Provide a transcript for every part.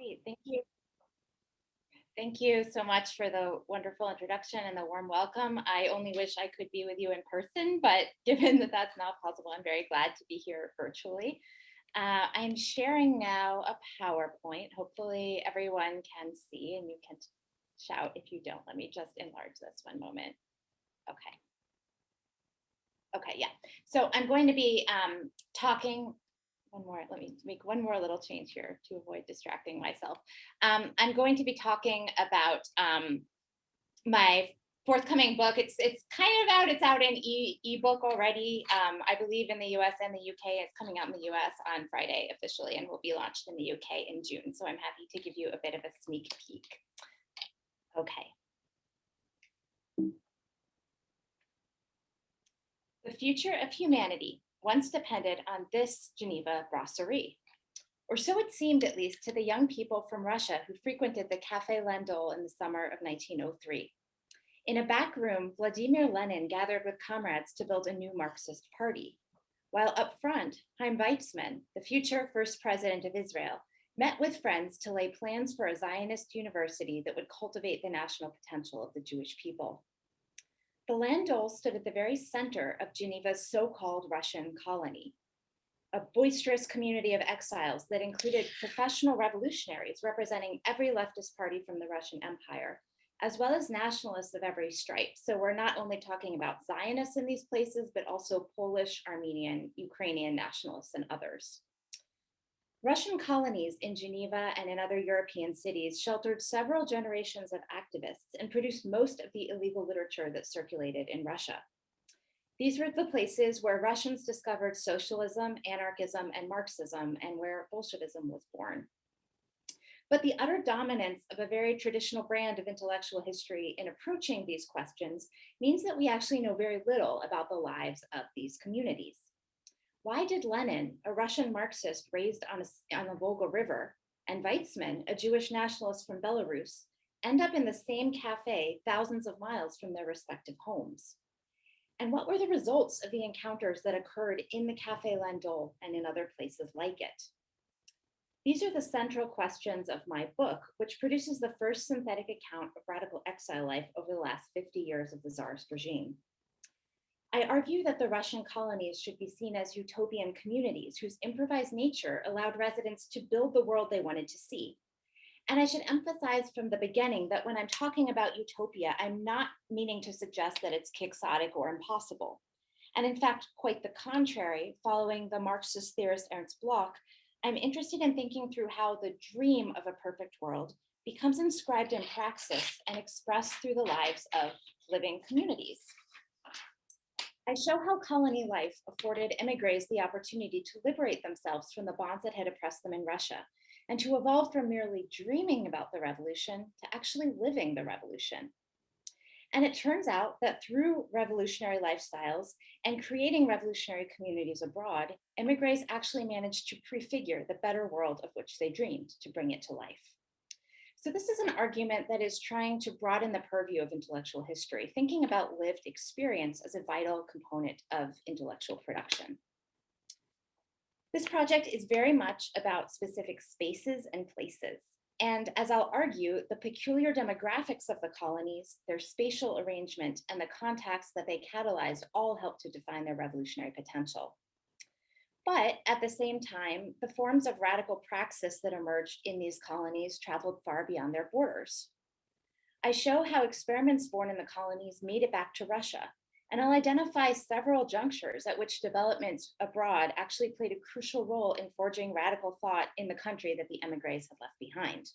Great, thank you. Thank you so much for the wonderful introduction and the warm welcome. I only wish I could be with you in person, but given that that's not possible, I'm very glad to be here virtually. I'm sharing now a PowerPoint. Hopefully everyone can see, and you can shout if you don't. Let me just enlarge this one moment. Okay. Okay, yeah. So I'm going to be talking let me make one more little change here to avoid distracting myself. I'm going to be talking about my forthcoming book. It's kind of out. It's out in ebook already. I believe in the US and the UK. It's coming out in the US on Friday officially and will be launched in the UK in June. So I'm happy to give you a bit of a sneak peek. Okay. The future of humanity once depended on this Geneva brasserie. Or so it seemed, at least, to the young people from Russia who frequented the Café Landau in the summer of 1903. In a back room, Vladimir Lenin gathered with comrades to build a new Marxist party, while up front, Chaim Weizmann, the future first president of Israel, met with friends to lay plans for a Zionist university that would cultivate the national potential of the Jewish people. The Landau stood at the very center of Geneva's so-called Russian colony, a boisterous community of exiles that included professional revolutionaries representing every leftist party from the Russian Empire, as well as nationalists of every stripe. So we're not only talking about Zionists in these places, but also Polish, Armenian, Ukrainian nationalists and others. Russian colonies in Geneva and in other European cities sheltered several generations of activists and produced most of the illegal literature that circulated in Russia. These were the places where Russians discovered socialism, anarchism, and Marxism, and where Bolshevism was born. But the utter dominance of a very traditional brand of intellectual history in approaching these questions means that we actually know very little about the lives of these communities. Why did Lenin, a Russian Marxist raised on the Volga River, and Weizmann, a Jewish nationalist from Belarus, end up in the same cafe thousands of miles from their respective homes? And what were the results of the encounters that occurred in the Café Landau and in other places like it? These are the central questions of my book, which produces the first synthetic account of radical exile life over the last 50 years of the Tsarist regime. I argue that the Russian colonies should be seen as utopian communities whose improvised nature allowed residents to build the world they wanted to see. And I should emphasize from the beginning that when I'm talking about utopia, I'm not meaning to suggest that it's quixotic or impossible. And in fact, quite the contrary, following the Marxist theorist Ernst Bloch, I'm interested in thinking through how the dream of a perfect world becomes inscribed in praxis and expressed through the lives of living communities. I show how colony life afforded émigrés the opportunity to liberate themselves from the bonds that had oppressed them in Russia, and to evolve from merely dreaming about the revolution to actually living the revolution. And it turns out that through revolutionary lifestyles and creating revolutionary communities abroad, émigrés actually managed to prefigure the better world of which they dreamed to bring it to life. So this is an argument that is trying to broaden the purview of intellectual history, thinking about lived experience as a vital component of intellectual production. This project is very much about specific spaces and places. And as I'll argue, the peculiar demographics of the colonies, their spatial arrangement, and the contacts that they catalyzed all help to define their revolutionary potential. But at the same time, the forms of radical praxis that emerged in these colonies traveled far beyond their borders. I show how experiments born in the colonies made it back to Russia, and I'll identify several junctures at which developments abroad actually played a crucial role in forging radical thought in the country that the émigrés had left behind.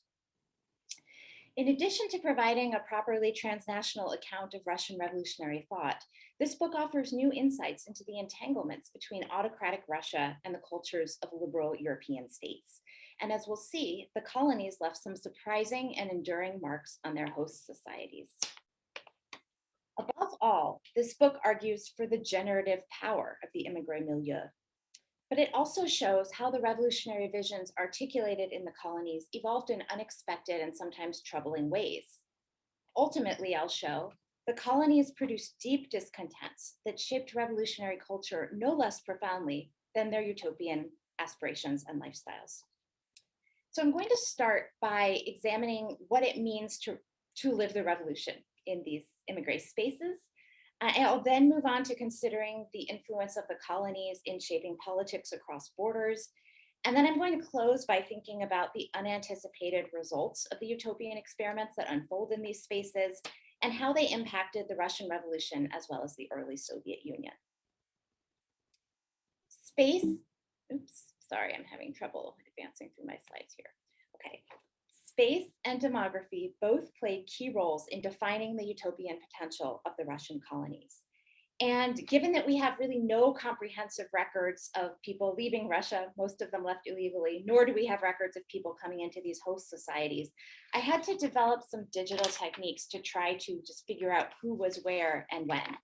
In addition to providing a properly transnational account of Russian revolutionary thought, this book offers new insights into the entanglements between autocratic Russia and the cultures of liberal European states. And as we'll see, the colonies left some surprising and enduring marks on their host societies. Above all, this book argues for the generative power of the émigré milieu. But it also shows how the revolutionary visions articulated in the colonies evolved in unexpected and sometimes troubling ways. Ultimately, I'll show the colonies produced deep discontents that shaped revolutionary culture no less profoundly than their utopian aspirations and lifestyles. So I'm going to start by examining what it means to live the revolution in these immigrant spaces. And I'll then move on to considering the influence of the colonies in shaping politics across borders. And then I'm going to close by thinking about the unanticipated results of the utopian experiments that unfold in these spaces and how they impacted the Russian Revolution as well as the early Soviet Union. Space, oops, sorry, I'm having trouble advancing through my slides here. Okay, space and demography both played key roles in defining the utopian potential of the Russian colonies. And given that we have really no comprehensive records of people leaving Russia, most of them left illegally, nor do we have records of people coming into these host societies, I had to develop some digital techniques to try to just figure out who was where and when.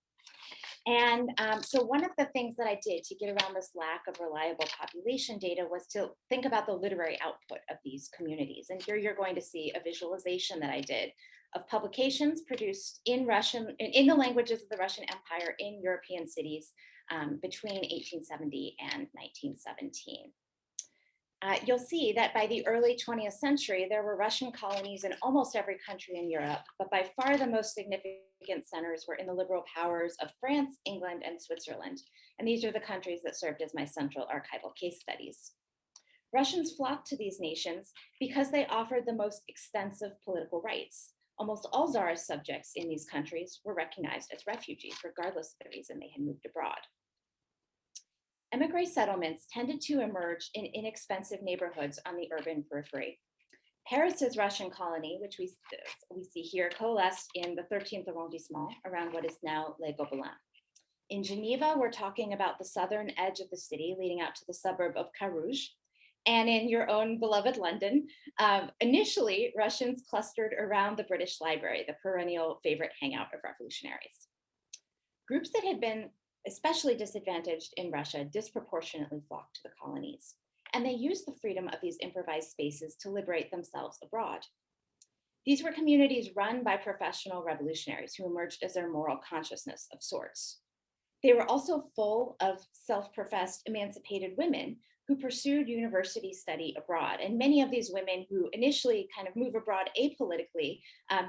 And so one of the things that I did to get around this lack of reliable population data was to think about the literary output of these communities. And here you're going to see a visualization that I did of publications produced in Russian, in the languages of the Russian Empire in European cities between 1870 and 1917. You'll see that by the early 20th century, there were Russian colonies in almost every country in Europe, but by far the most significant centers were in the liberal powers of France, England, and Switzerland. And these are the countries that served as my central archival case studies. Russians flocked to these nations because they offered the most extensive political rights. Almost all czarist subjects in these countries were recognized as refugees, regardless of the reason they had moved abroad. Emigre settlements tended to emerge in inexpensive neighborhoods on the urban periphery. Paris's Russian colony, which we see here, coalesced in the 13th arrondissement around what is now Les Gobelins. In Geneva, we're talking about the southern edge of the city leading out to the suburb of Carouge. And in your own beloved London, initially, Russians clustered around the British Library, the perennial favorite hangout of revolutionaries. Groups that had been especially disadvantaged in Russia disproportionately flocked to the colonies. And they used the freedom of these improvised spaces to liberate themselves abroad. These were communities run by professional revolutionaries who emerged as their moral consciousness of sorts. They were also full of self-professed emancipated women who pursued university study abroad. And many of these women who initially kind of move abroad apolitically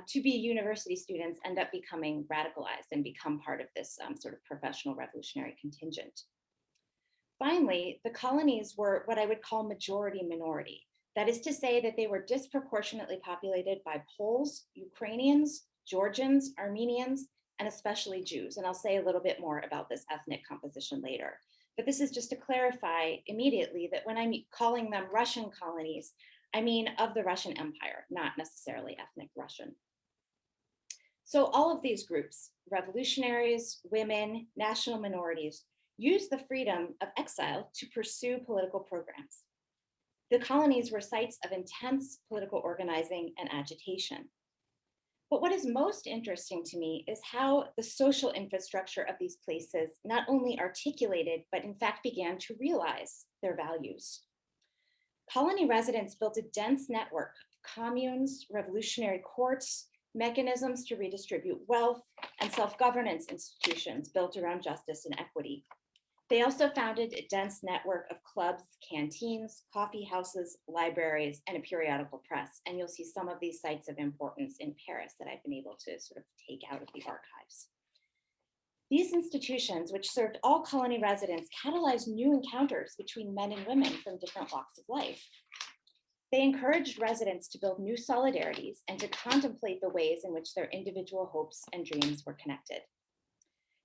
to be university students end up becoming radicalized and become part of this sort of professional revolutionary contingent. Finally, the colonies were what I would call majority minority. That is to say that they were disproportionately populated by Poles, Ukrainians, Georgians, Armenians, and especially Jews. And I'll say a little bit more about this ethnic composition later. But this is just to clarify immediately that when I'm calling them Russian colonies, I mean of the Russian Empire, not necessarily ethnic Russian. So all of these groups, revolutionaries, women, national minorities, used the freedom of exile to pursue political programs. The colonies were sites of intense political organizing and agitation. But what is most interesting to me is how the social infrastructure of these places not only articulated, but in fact began to realize their values. Colony residents built a dense network of communes, revolutionary courts, mechanisms to redistribute wealth, and self-governance institutions built around justice and equity. They also founded a dense network of clubs, canteens, coffee houses, libraries, and a periodical press. And you'll see some of these sites of importance in Paris that I've been able to sort of take out of the archives. These institutions, which served all colony residents, catalyzed new encounters between men and women from different walks of life. They encouraged residents to build new solidarities and to contemplate the ways in which their individual hopes and dreams were connected.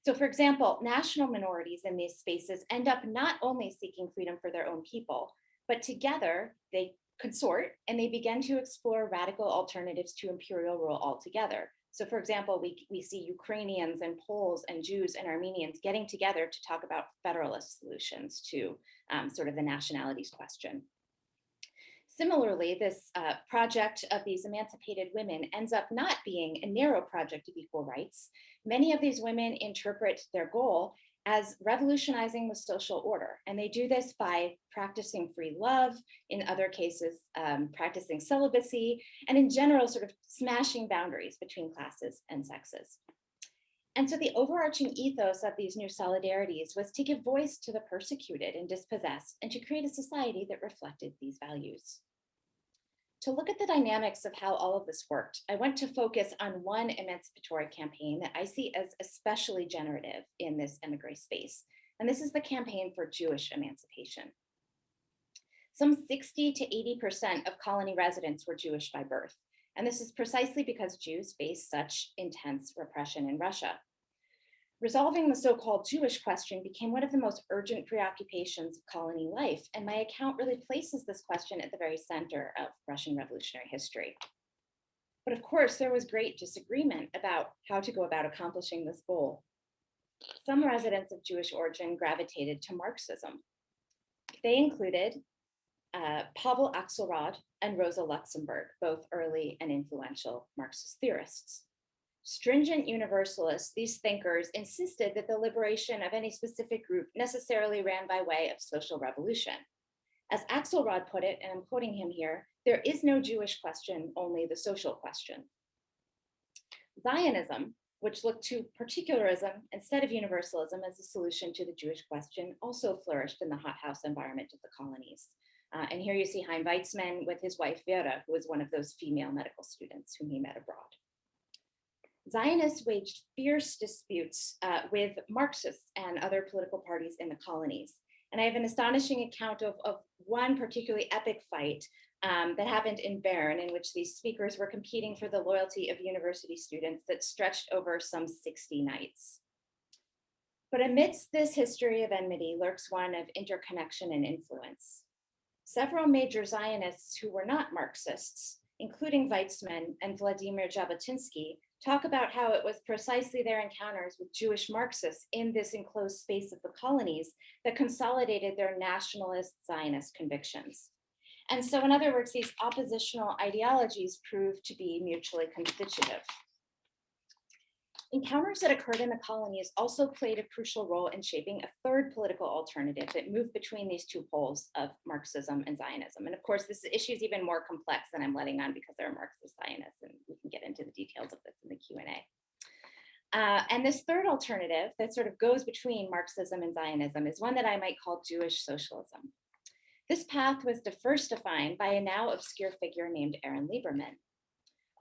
So for example, national minorities in these spaces end up not only seeking freedom for their own people, but together they consort and they begin to explore radical alternatives to imperial rule altogether. So for example, we see Ukrainians and Poles and Jews and Armenians getting together to talk about federalist solutions to sort of the nationalities question. Similarly, this project of these emancipated women ends up not being a narrow project of equal rights. Many of these women interpret their goal as revolutionizing the social order. And they do this by practicing free love, in other cases, practicing celibacy, and in general, sort of smashing boundaries between classes and sexes. And so the overarching ethos of these new solidarities was to give voice to the persecuted and dispossessed and to create a society that reflected these values. To look at the dynamics of how all of this worked, I want to focus on one emancipatory campaign that I see as especially generative in this Émigrés space, and this is the campaign for Jewish emancipation. Some 60 to 80% of colony residents were Jewish by birth, and this is precisely because Jews faced such intense repression in Russia. Resolving the so-called Jewish question became one of the most urgent preoccupations of colony life, and my account really places this question at the very center of Russian revolutionary history. But of course, there was great disagreement about how to go about accomplishing this goal. Some residents of Jewish origin gravitated to Marxism. They included Pavel Axelrod and Rosa Luxemburg, both early and influential Marxist theorists. Stringent universalists, these thinkers insisted that the liberation of any specific group necessarily ran by way of social revolution. As Axelrod put it, and I'm quoting him here, there is no Jewish question, only the social question. Zionism, which looked to particularism instead of universalism as a solution to the Jewish question, also flourished in the hothouse environment of the colonies. And here you see Chaim Weizmann with his wife Vera, who was one of those female medical students whom he met abroad. Zionists waged fierce disputes with Marxists and other political parties in the colonies. And I have an astonishing account of one particularly epic fight that happened in Bern, in which these speakers were competing for the loyalty of university students that stretched over some 60 nights. But amidst this history of enmity lurks one of interconnection and influence. Several major Zionists who were not Marxists, including Weizmann and Vladimir Jabotinsky, talk about how it was precisely their encounters with Jewish Marxists in this enclosed space of the colonies that consolidated their nationalist Zionist convictions. And so, in other words, these oppositional ideologies proved to be mutually constitutive. Encounters that occurred in the colonies also played a crucial role in shaping a third political alternative that moved between these two poles of Marxism and Zionism. And of course, this issue is even more complex than I'm letting on because there are Marxist Zionists, and we can get into the details of this in the Q&A. And this third alternative that sort of goes between Marxism and Zionism is one that I might call Jewish socialism. This path was first defined by a now obscure figure named Aaron Lieberman.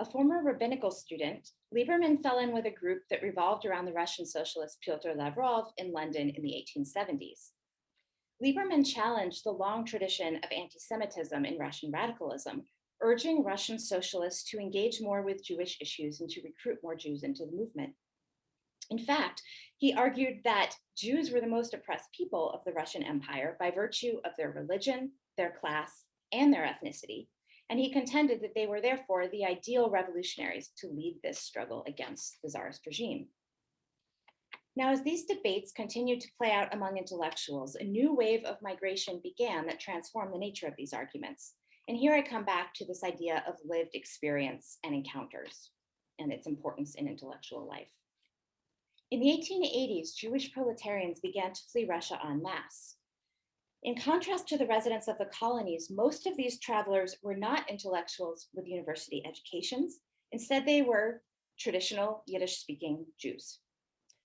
A former rabbinical student, Lieberman fell in with a group that revolved around the Russian socialist Pyotr Lavrov in London in the 1870s. Lieberman challenged the long tradition of anti-Semitism in Russian radicalism, urging Russian socialists to engage more with Jewish issues and to recruit more Jews into the movement. In fact, he argued that Jews were the most oppressed people of the Russian Empire by virtue of their religion, their class, and their ethnicity. And he contended that they were therefore the ideal revolutionaries to lead this struggle against the czarist regime. Now, as these debates continued to play out among intellectuals, a new wave of migration began that transformed the nature of these arguments. And here I come back to this idea of lived experience and encounters and its importance in intellectual life. In the 1880s, Jewish proletarians began to flee Russia en masse. In contrast to the residents of the colonies, most of these travelers were not intellectuals with university educations. Instead, they were traditional Yiddish-speaking Jews.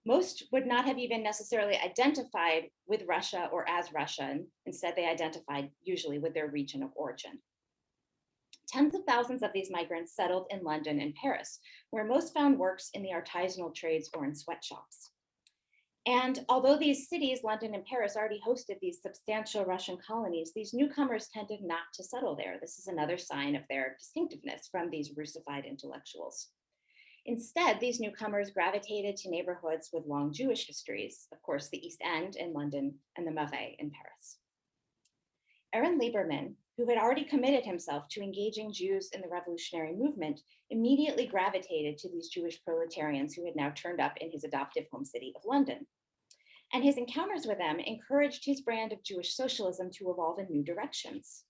Most would not have even necessarily identified with Russia or as Russian. Instead, they identified usually with their region of origin. Tens of thousands of these migrants settled in London and Paris, where most found works in the artisanal trades or in sweatshops. And although these cities, London and Paris, already hosted these substantial Russian colonies, these newcomers tended not to settle there. This is another sign of their distinctiveness from these Russified intellectuals. Instead, these newcomers gravitated to neighborhoods with long Jewish histories, of course, the East End in London and the Marais in Paris. Aaron Lieberman, who had already committed himself to engaging Jews in the revolutionary movement, immediately gravitated to these Jewish proletarians who had now turned up in his adoptive home city of London. And his encounters with them encouraged his brand of Jewish socialism to evolve in new directions.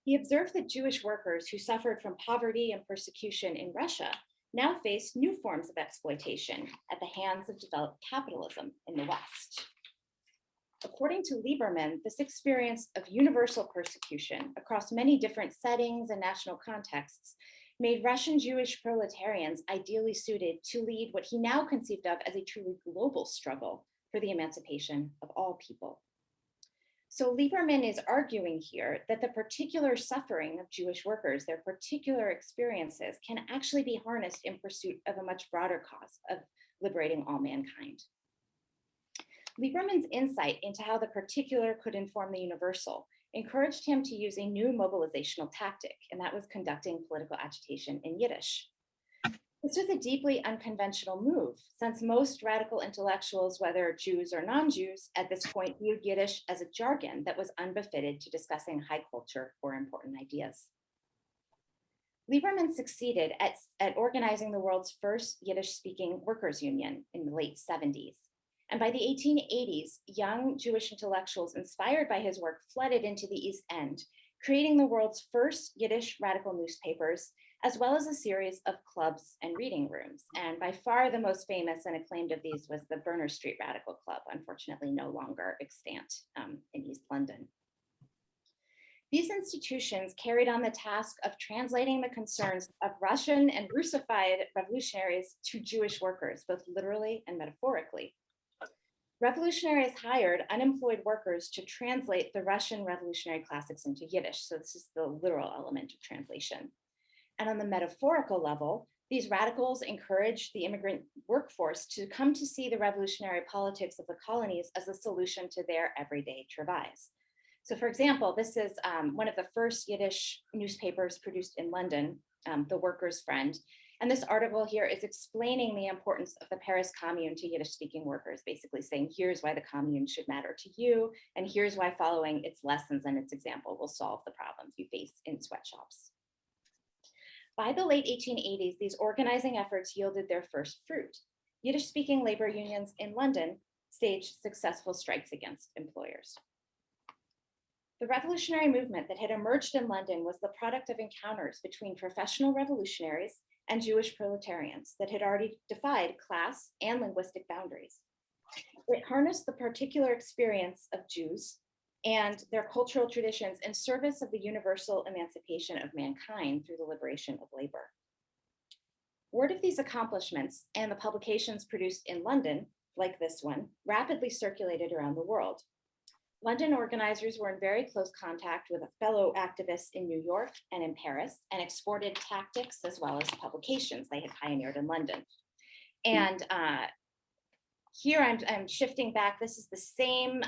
He observed that Jewish workers who suffered from poverty and persecution in Russia now faced new forms of exploitation at the hands of developed capitalism in the West. According to Lieberman, this experience of universal persecution across many different settings and national contexts made Russian Jewish proletarians ideally suited to lead what he now conceived of as a truly global struggle for the emancipation of all people. So Lieberman is arguing here that the particular suffering of Jewish workers, their particular experiences, can actually be harnessed in pursuit of a much broader cause of liberating all mankind. Lieberman's insight into how the particular could inform the universal encouraged him to use a new mobilizational tactic, and that was conducting political agitation in Yiddish. This was a deeply unconventional move, since most radical intellectuals, whether Jews or non-Jews, at this point viewed Yiddish as a jargon that was unbefitted to discussing high culture or important ideas. Lieberman succeeded at organizing the world's first Yiddish-speaking workers' union in the late 70s. And by the 1880s, young Jewish intellectuals inspired by his work flooded into the East End, creating the world's first Yiddish radical newspapers, as well as a series of clubs and reading rooms. And by far the most famous and acclaimed of these was the Berners Street Radical Club, unfortunately no longer extant in East London. These institutions carried on the task of translating the concerns of Russian and Russified revolutionaries to Jewish workers, both literally and metaphorically. Revolutionaries hired unemployed workers to translate the Russian revolutionary classics into Yiddish. So this is the literal element of translation. And on the metaphorical level, these radicals encouraged the immigrant workforce to come to see the revolutionary politics of the colonies as a solution to their everyday travails. So for example, this is one of the first Yiddish newspapers produced in London, The Worker's Friend. And this article here is explaining the importance of the Paris Commune to Yiddish-speaking workers, basically saying, here's why the commune should matter to you, and here's why following its lessons and its example will solve the problems you face in sweatshops. By the late 1880s, these organizing efforts yielded their first fruit. Yiddish-speaking labor unions in London staged successful strikes against employers. The revolutionary movement that had emerged in London was the product of encounters between professional revolutionaries and Jewish proletarians that had already defied class and linguistic boundaries. It harnessed the particular experience of Jews and their cultural traditions in service of the universal emancipation of mankind through the liberation of labor. Word of these accomplishments and the publications produced in London, like this one, rapidly circulated around the world. London organizers were in very close contact with fellow activists in New York and in Paris, and exported tactics as well as publications they had pioneered in London. And here I'm shifting back. This is the same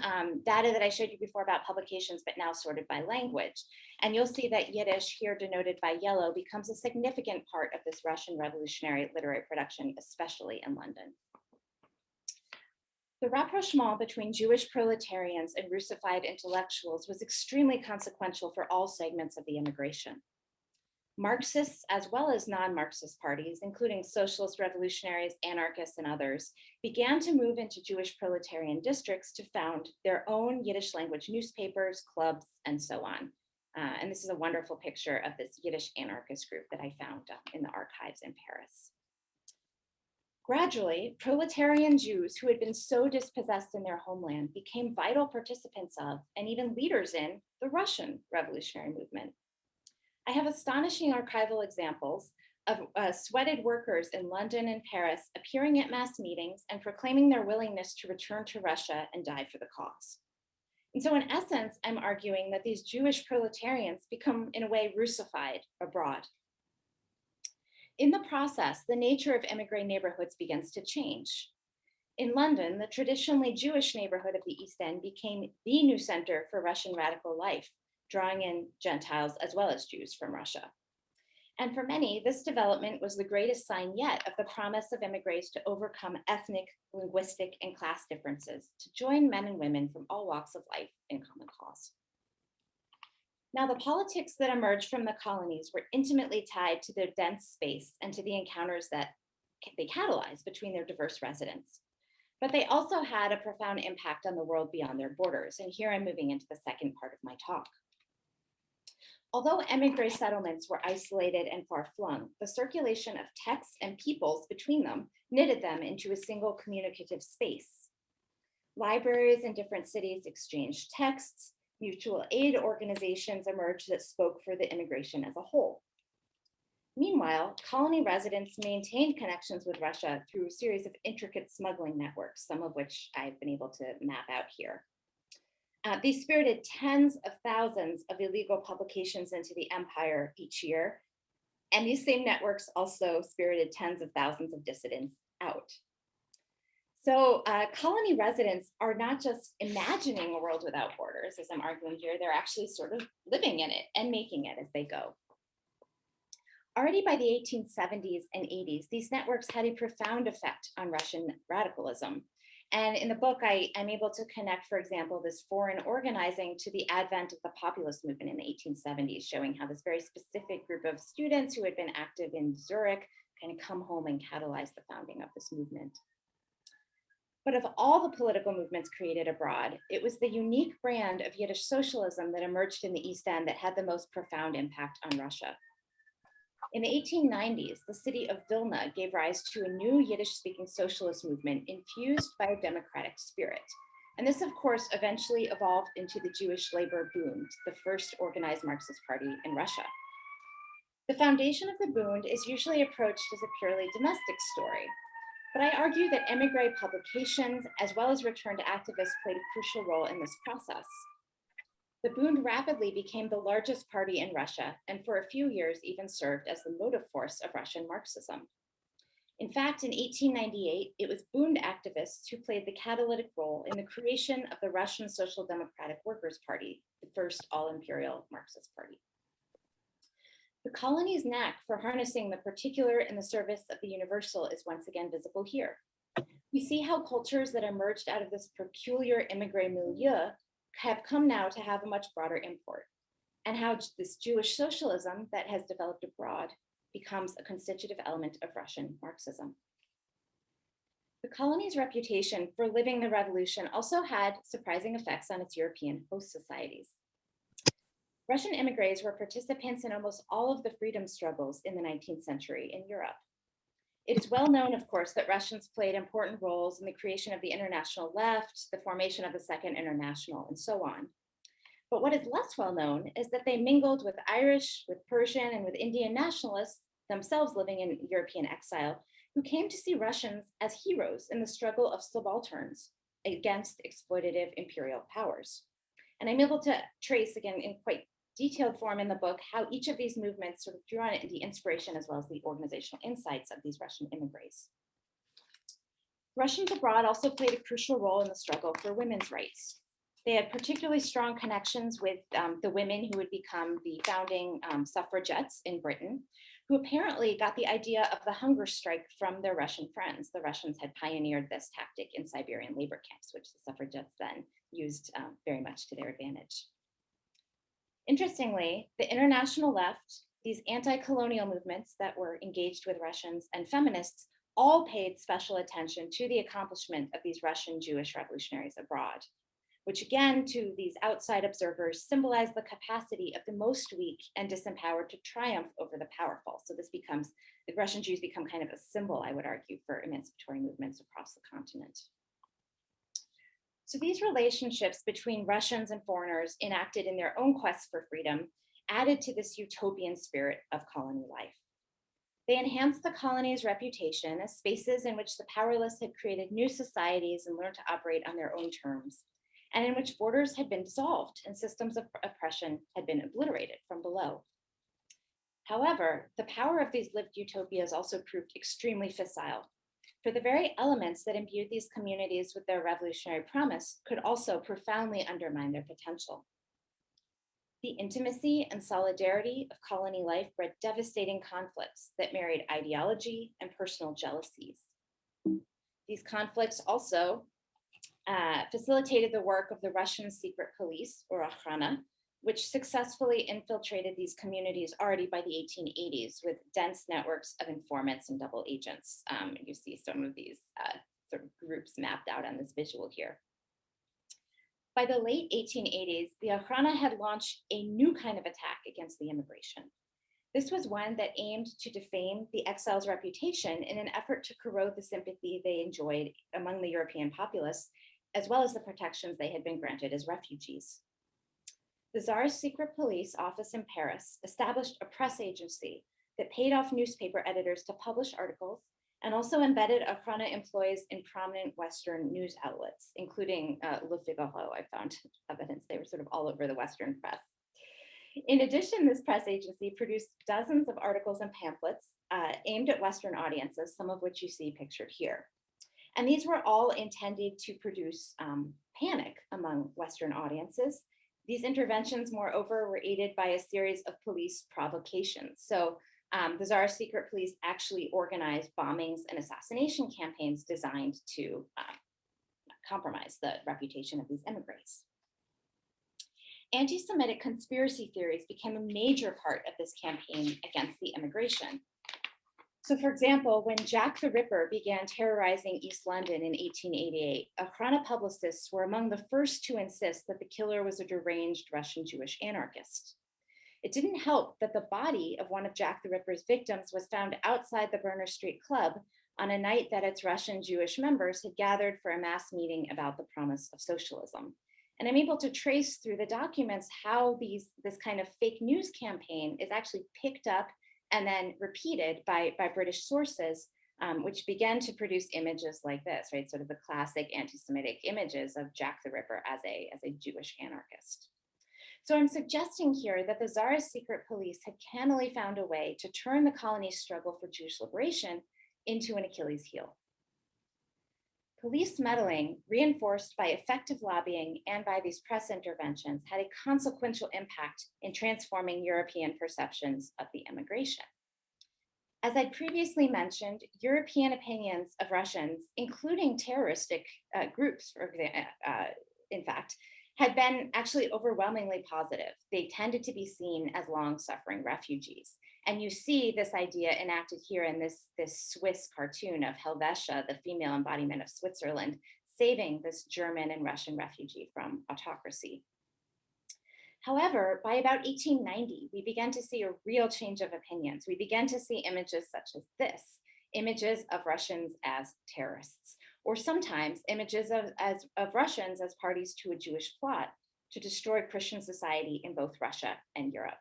data that I showed you before about publications, but now sorted by language. And you'll see that Yiddish, here denoted by yellow, becomes a significant part of this Russian revolutionary literary production, especially in London. The rapprochement between Jewish proletarians and Russified intellectuals was extremely consequential for all segments of the immigration. Marxists, as well as non-Marxist parties, including socialist revolutionaries, anarchists, and others, began to move into Jewish proletarian districts to found their own Yiddish language newspapers, clubs, and so on. And this is a wonderful picture of this Yiddish anarchist group that I found in the archives in Paris. Gradually, proletarian Jews who had been so dispossessed in their homeland became vital participants of, and even leaders in, the Russian revolutionary movement. I have astonishing archival examples of sweated workers in London and Paris appearing at mass meetings and proclaiming their willingness to return to Russia and die for the cause. And so in essence, I'm arguing that these Jewish proletarians become, in a way, Russified abroad. In the process, the nature of Émigrés neighborhoods begins to change. In London, the traditionally Jewish neighborhood of the East End became the new center for Russian radical life, drawing in Gentiles as well as Jews from Russia. And for many, this development was the greatest sign yet of the promise of Émigrés to overcome ethnic, linguistic, and class differences, to join men and women from all walks of life in common cause. Now, the politics that emerged from the colonies were intimately tied to their dense space and to the encounters that they catalyzed between their diverse residents. But they also had a profound impact on the world beyond their borders. And here I'm moving into the second part of my talk. Although Émigrés settlements were isolated and far-flung, the circulation of texts and peoples between them knitted them into a single communicative space. Libraries in different cities exchanged texts. Mutual aid organizations emerged that spoke for the immigration as a whole. Meanwhile, colony residents maintained connections with Russia through a series of intricate smuggling networks, some of which I've been able to map out here. These spirited tens of thousands of illegal publications into the empire each year. And these same networks also spirited tens of thousands of dissidents out. So colony residents are not just imagining a world without borders, as I'm arguing here, they're actually sort of living in it and making it as they go. Already by the 1870s and 80s, these networks had a profound effect on Russian radicalism. And in the book, I'm able to connect, for example, this foreign organizing to the advent of the populist movement in the 1870s, showing how this very specific group of students who had been active in Zurich kind of come home and catalyze the founding of this movement. But of all the political movements created abroad, it was the unique brand of Yiddish socialism that emerged in the East End that had the most profound impact on Russia. In the 1890s, the city of Vilna gave rise to a new Yiddish-speaking socialist movement infused by a democratic spirit. And this, of course, eventually evolved into the Jewish Labor Bund, the first organized Marxist party in Russia. The foundation of the Bund is usually approached as a purely domestic story, but I argue that Émigrés publications, as well as return to activists, played a crucial role in this process. The Bund rapidly became the largest party in Russia, and for a few years even served as the motive force of Russian Marxism. In fact, in 1898, it was Bund activists who played the catalytic role in the creation of the Russian Social Democratic Workers' Party, the first all-imperial Marxist party. The colony's knack for harnessing the particular in the service of the universal is once again visible here. We see how cultures that emerged out of this peculiar immigré milieu have come now to have a much broader import, and how this Jewish socialism that has developed abroad becomes a constitutive element of Russian Marxism. The colony's reputation for living the revolution also had surprising effects on its European host societies. Russian immigrants were participants in almost all of the freedom struggles in the 19th century in Europe. It is well known, of course, that Russians played important roles in the creation of the international left, the formation of the Second International, and so on. But what is less well known is that they mingled with Irish, with Persian, and with Indian nationalists, themselves living in European exile, who came to see Russians as heroes in the struggle of subalterns against exploitative imperial powers. And I'm able to trace, again, in quite detailed form in the book, how each of these movements sort of drew on the inspiration as well as the organizational insights of these Russian immigrants. Russians abroad also played a crucial role in the struggle for women's rights. They had particularly strong connections with the women who would become the founding suffragettes in Britain, who apparently got the idea of the hunger strike from their Russian friends. The Russians had pioneered this tactic in Siberian labor camps, which the suffragettes then used very much to their advantage. Interestingly, the international left, these anti-colonial movements that were engaged with Russians, and feminists all paid special attention to the accomplishment of these Russian Jewish revolutionaries abroad, which again, to these outside observers, symbolized the capacity of the most weak and disempowered to triumph over the powerful. So this becomes, the Russian Jews become kind of a symbol, I would argue, for emancipatory movements across the continent. So these relationships between Russians and foreigners enacted in their own quest for freedom added to this utopian spirit of colony life. They enhanced the colony's reputation as spaces in which the powerless had created new societies and learned to operate on their own terms, and in which borders had been dissolved and systems of oppression had been obliterated from below. However, the power of these lived utopias also proved extremely fissile, for the very elements that imbued these communities with their revolutionary promise could also profoundly undermine their potential. The intimacy and solidarity of colony life bred devastating conflicts that married ideology and personal jealousies. These conflicts also facilitated the work of the Russian secret police, or Okhrana, which successfully infiltrated these communities already by the 1880s with dense networks of informants and double agents. You see some of these sort of groups mapped out on this visual here. By the late 1880s, the Okhrana had launched a new kind of attack against the immigration. This was one that aimed to defame the exiles' reputation in an effort to corrode the sympathy they enjoyed among the European populace, as well as the protections they had been granted as refugees. The Tsarist secret police office in Paris established a press agency that paid off newspaper editors to publish articles and also embedded Ochrana employees in prominent Western news outlets, including Le Figaro. I found evidence they were sort of all over the Western press. In addition, this press agency produced dozens of articles and pamphlets aimed at Western audiences, some of which you see pictured here. And these were all intended to produce panic among Western audiences. These interventions, moreover, were aided by a series of police provocations. So the Tsarist secret police actually organized bombings and assassination campaigns designed to compromise the reputation of these émigrés. Anti-Semitic conspiracy theories became a major part of this campaign against the immigration. So for example, when Jack the Ripper began terrorizing East London in 1888, Ochrana publicists were among the first to insist that the killer was a deranged Russian Jewish anarchist. It didn't help that the body of one of Jack the Ripper's victims was found outside the Berner Street Club on a night that its Russian Jewish members had gathered for a mass meeting about the promise of socialism. And I'm able to trace through the documents how this kind of fake news campaign is actually picked up and then repeated by British sources, which began to produce images like this, right? Sort of the classic anti-Semitic images of Jack the Ripper as a Jewish anarchist. So I'm suggesting here that the Tsarist secret police had cannily found a way to turn the colony's struggle for Jewish liberation into an Achilles heel. Police meddling, reinforced by effective lobbying and by these press interventions, had a consequential impact in transforming European perceptions of the immigration. As I previously mentioned, European opinions of Russians, including terroristic groups, in fact, had been actually overwhelmingly positive. They tended to be seen as long-suffering refugees. And you see this idea enacted here in this Swiss cartoon of Helvetia, the female embodiment of Switzerland, saving this German and Russian refugee from autocracy. However, by about 1890, we began to see a real change of opinions. We began to see images such as this, images of Russians as terrorists, or sometimes images of Russians as parties to a Jewish plot to destroy Christian society in both Russia and Europe.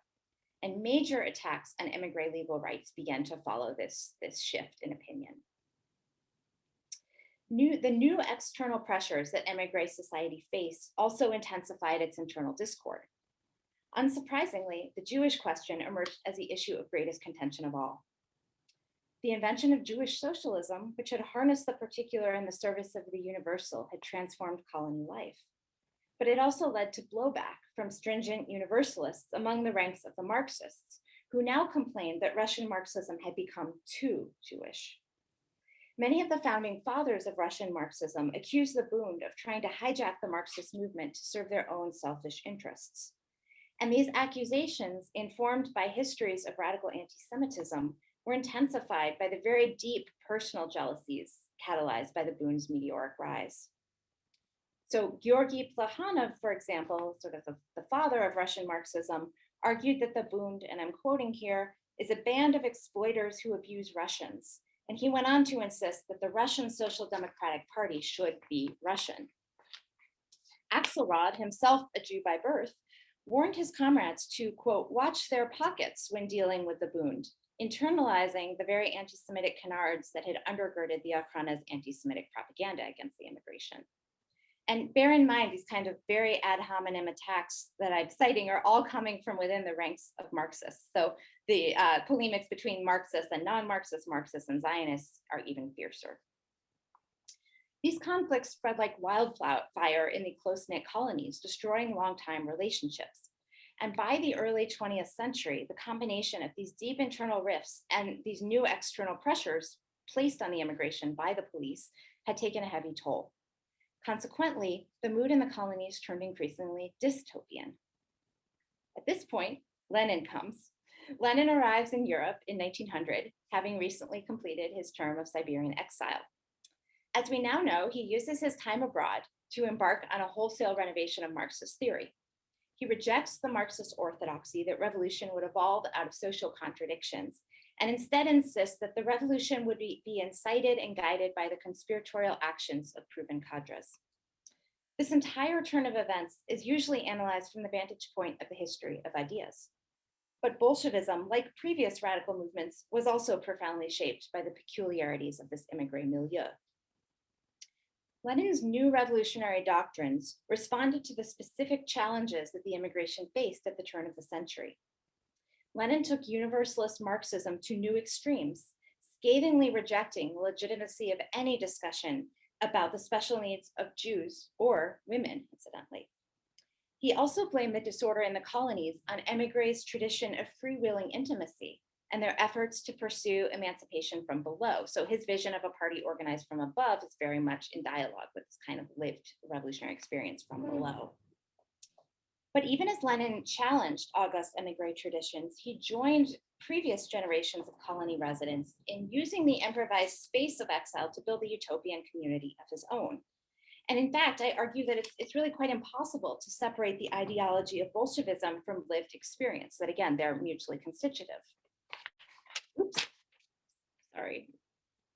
And major attacks on émigré legal rights began to follow this shift in opinion. The new external pressures that émigré society faced also intensified its internal discord. Unsurprisingly, the Jewish question emerged as the issue of greatest contention of all. The invention of Jewish socialism, which had harnessed the particular in the service of the universal, had transformed colony life. But it also led to blowback from stringent universalists among the ranks of the Marxists, who now complained that Russian Marxism had become too Jewish. Many of the founding fathers of Russian Marxism accused the Bund of trying to hijack the Marxist movement to serve their own selfish interests. And these accusations, informed by histories of radical anti-Semitism, were intensified by the very deep personal jealousies catalyzed by the Bund's meteoric rise. So Georgy Plekhanov, for example, sort of the father of Russian Marxism, argued that the Bund, and I'm quoting here, is a band of exploiters who abuse Russians. And he went on to insist that the Russian Social Democratic Party should be Russian. Axelrod, himself a Jew by birth, warned his comrades to, quote, watch their pockets when dealing with the Bund, internalizing the very anti-Semitic canards that had undergirded the Ochrana's anti-Semitic propaganda against the immigration. And bear in mind, these kind of very ad hominem attacks that I'm citing are all coming from within the ranks of Marxists. So the polemics between Marxists and non-Marxists, Marxists and Zionists are even fiercer. These conflicts spread like wildfire in the close-knit colonies, destroying long-time relationships. And by the early 20th century, the combination of these deep internal rifts and these new external pressures placed on the immigration by the police had taken a heavy toll. Consequently, the mood in the colonies turned increasingly dystopian. At this point, Lenin comes. Lenin arrives in Europe in 1900, having recently completed his term of Siberian exile. As we now know, he uses his time abroad to embark on a wholesale renovation of Marxist theory. He rejects the Marxist orthodoxy that revolution would evolve out of social contradictions, and instead insists that the revolution would be incited and guided by the conspiratorial actions of proven cadres. This entire turn of events is usually analyzed from the vantage point of the history of ideas. But Bolshevism, like previous radical movements, was also profoundly shaped by the peculiarities of this émigré milieu. Lenin's new revolutionary doctrines responded to the specific challenges that the immigration faced at the turn of the century. Lenin took universalist Marxism to new extremes, scathingly rejecting the legitimacy of any discussion about the special needs of Jews or women, incidentally. He also blamed the disorder in the colonies on Émigrés' tradition of freewheeling intimacy and their efforts to pursue emancipation from below. So his vision of a party organized from above is very much in dialogue with this kind of lived revolutionary experience from below. But even as Lenin challenged august émigré traditions, he joined previous generations of colony residents in using the improvised space of exile to build a utopian community of his own. And in fact, I argue that it's really quite impossible to separate the ideology of Bolshevism from lived experience, that again, they're mutually constitutive. Oops, sorry,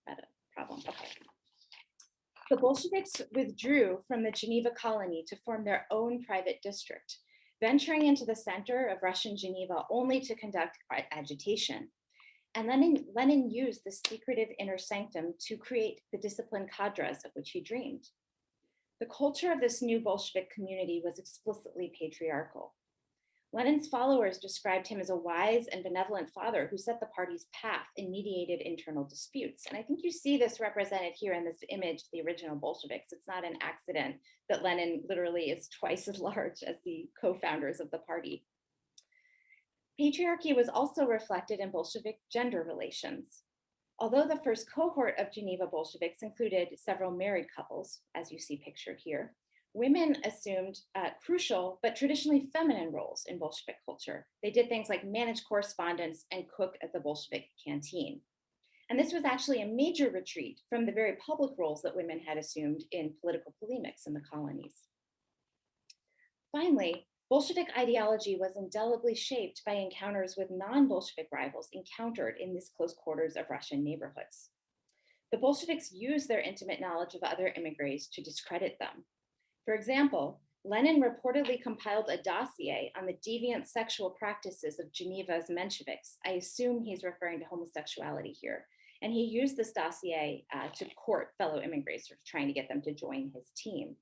had a problem, okay. The Bolsheviks withdrew from the Geneva colony to form their own private district, venturing into the center of Russian Geneva only to conduct agitation. And Lenin used this secretive inner sanctum to create the disciplined cadres of which he dreamed. The culture of this new Bolshevik community was explicitly patriarchal. Lenin's followers described him as a wise and benevolent father who set the party's path and mediated internal disputes. And I think you see this represented here in this image, the original Bolsheviks. It's not an accident that Lenin literally is twice as large as the co-founders of the party. Patriarchy was also reflected in Bolshevik gender relations. Although the first cohort of Geneva Bolsheviks included several married couples, as you see pictured here, women assumed crucial but traditionally feminine roles in Bolshevik culture. They did things like manage correspondence and cook at the Bolshevik canteen. And this was actually a major retreat from the very public roles that women had assumed in political polemics in the colonies. Finally, Bolshevik ideology was indelibly shaped by encounters with non-Bolshevik rivals encountered in these close quarters of Russian neighborhoods. The Bolsheviks used their intimate knowledge of other émigrés to discredit them. For example, Lenin reportedly compiled a dossier on the deviant sexual practices of Geneva's Mensheviks. I assume he's referring to homosexuality here. And he used this dossier to court fellow émigrés, sort of trying to get them to join his team.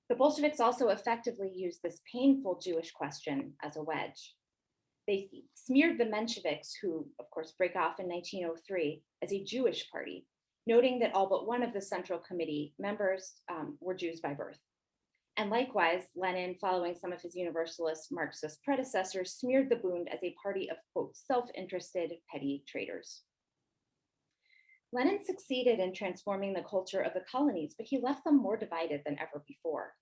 The Bolsheviks also effectively used this painful Jewish question as a wedge. They smeared the Mensheviks, who of course break off in 1903, as a Jewish party, noting that all but one of the Central Committee members were Jews by birth. And likewise, Lenin, following some of his universalist Marxist predecessors, smeared the Bund as a party of, quote, self-interested petty traitors. Lenin succeeded in transforming the culture of the colonies, but he left them more divided than ever before.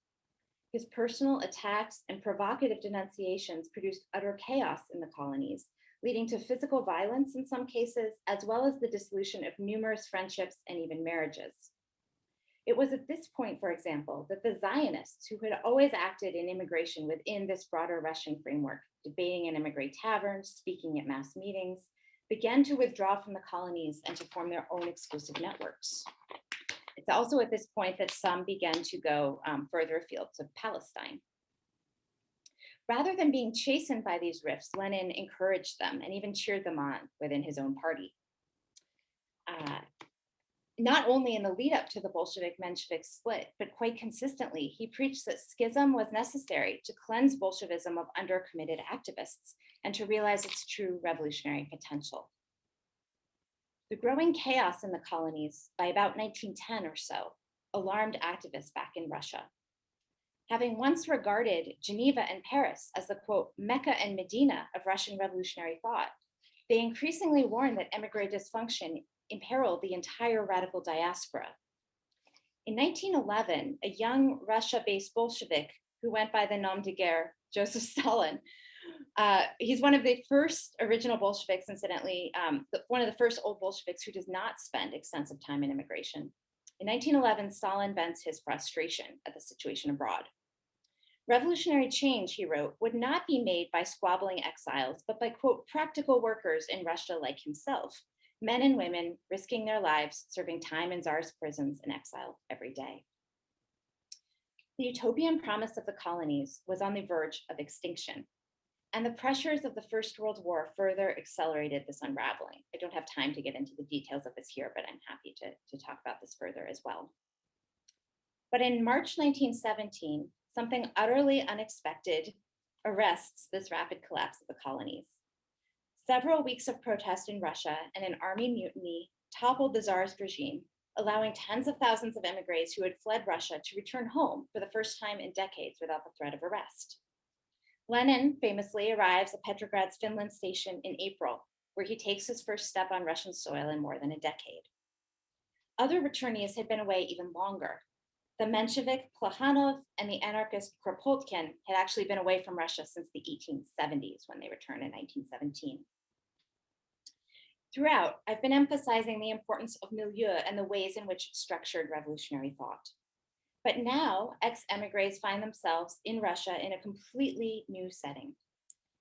His personal attacks and provocative denunciations produced utter chaos in the colonies, leading to physical violence in some cases, as well as the dissolution of numerous friendships and even marriages. It was at this point, for example, that the Zionists, who had always acted in immigration within this broader Russian framework, debating in émigré taverns, speaking at mass meetings, began to withdraw from the colonies and to form their own exclusive networks. It's also at this point that some began to go further afield to Palestine. Rather than being chastened by these rifts, Lenin encouraged them and even cheered them on within his own party. Not only in the lead up to the Bolshevik-Menshevik split, but quite consistently, he preached that schism was necessary to cleanse Bolshevism of undercommitted activists and to realize its true revolutionary potential. The growing chaos in the colonies by about 1910 or so alarmed activists back in Russia. Having once regarded Geneva and Paris as the, quote, Mecca and Medina of Russian revolutionary thought, they increasingly warned that émigré dysfunction imperiled the entire radical diaspora. In 1911, a young Russia-based Bolshevik who went by the nom de guerre, Joseph Stalin, he's one of the first original Bolsheviks, incidentally, one of the first old Bolsheviks who does not spend extensive time in immigration. In 1911, Stalin vents his frustration at the situation abroad. Revolutionary change, he wrote, would not be made by squabbling exiles, but by, quote, practical workers in Russia like himself, men and women risking their lives, serving time in czar's prisons in exile every day. The utopian promise of the colonies was on the verge of extinction. and the pressures of the First World War further accelerated this unraveling. I don't have time to get into the details of this here, but I'm happy to talk about this further as well. But in March 1917, something utterly unexpected arrests this rapid collapse of the colonies. Several weeks of protest in Russia and an army mutiny toppled the tsarist regime, allowing tens of thousands of emigres who had fled Russia to return home for the first time in decades without the threat of arrest. Lenin famously arrives at Petrograd's Finland station in April, where he takes his first step on Russian soil in more than a decade. Other returnees had been away even longer. The Menshevik Plekhanov and the anarchist Kropotkin had actually been away from Russia since the 1870s when they returned in 1917. Throughout, I've been emphasizing the importance of milieu and the ways in which it structured revolutionary thought. But now, ex-emigres find themselves in Russia in a completely new setting.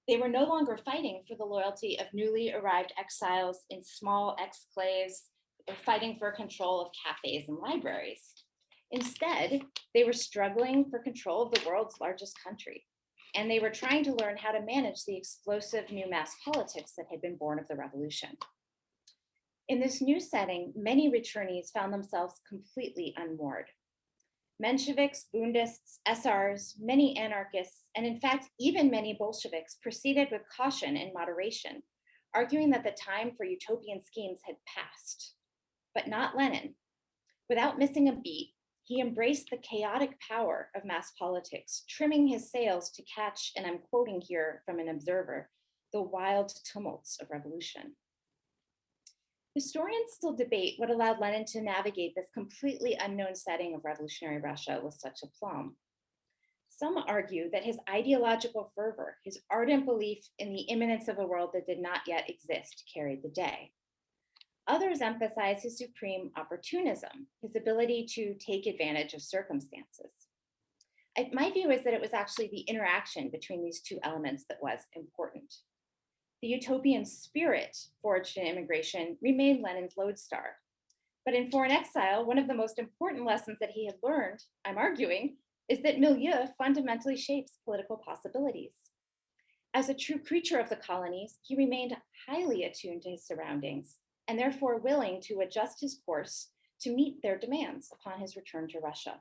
They were no longer fighting for the loyalty of newly arrived exiles in small exclaves or fighting for control of cafes and libraries. Instead, they were struggling for control of the world's largest country, and they were trying to learn how to manage the explosive new mass politics that had been born of the revolution. In this new setting, many returnees found themselves completely unmoored. Mensheviks, Bundists, SRs, many anarchists, and in fact, even many Bolsheviks proceeded with caution and moderation, arguing that the time for utopian schemes had passed. But not Lenin. Without missing a beat, he embraced the chaotic power of mass politics, trimming his sails to catch, and I'm quoting here from an observer, the wild tumults of revolution. Historians still debate what allowed Lenin to navigate this completely unknown setting of revolutionary Russia with such aplomb. Some argue that his ideological fervor, his ardent belief in the imminence of a world that did not yet exist, carried the day. Others emphasize his supreme opportunism, his ability to take advantage of circumstances. My view is that it was actually the interaction between these two elements that was important. The utopian spirit forged in immigration remained Lenin's lodestar. But in foreign exile, one of the most important lessons that he had learned, I'm arguing, is that milieu fundamentally shapes political possibilities. As a true creature of the colonies, he remained highly attuned to his surroundings and therefore willing to adjust his course to meet their demands upon his return to Russia.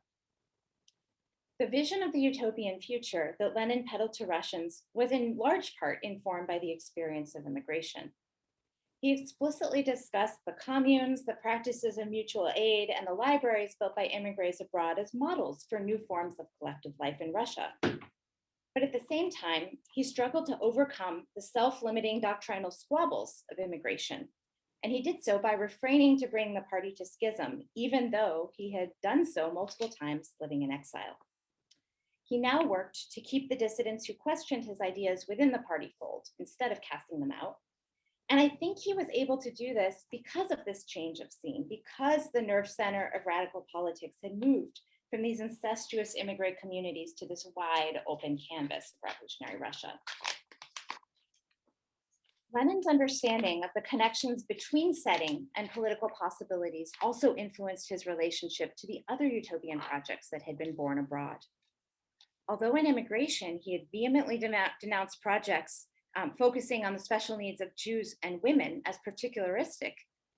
The vision of the utopian future that Lenin peddled to Russians was in large part informed by the experience of immigration. He explicitly discussed the communes, the practices of mutual aid, and the libraries built by Émigrés abroad as models for new forms of collective life in Russia. But at the same time, he struggled to overcome the self-limiting doctrinal squabbles of immigration. And he did so by refraining to bring the party to schism, even though he had done so multiple times living in exile. He now worked to keep the dissidents who questioned his ideas within the party fold instead of casting them out. And I think he was able to do this because of this change of scene, because the nerve center of radical politics had moved from these incestuous immigrant communities to this wide open canvas of revolutionary Russia. Lenin's understanding of the connections between setting and political possibilities also influenced his relationship to the other utopian projects that had been born abroad. Although in immigration, he had vehemently denounced projects focusing on the special needs of Jews and women as particularistic,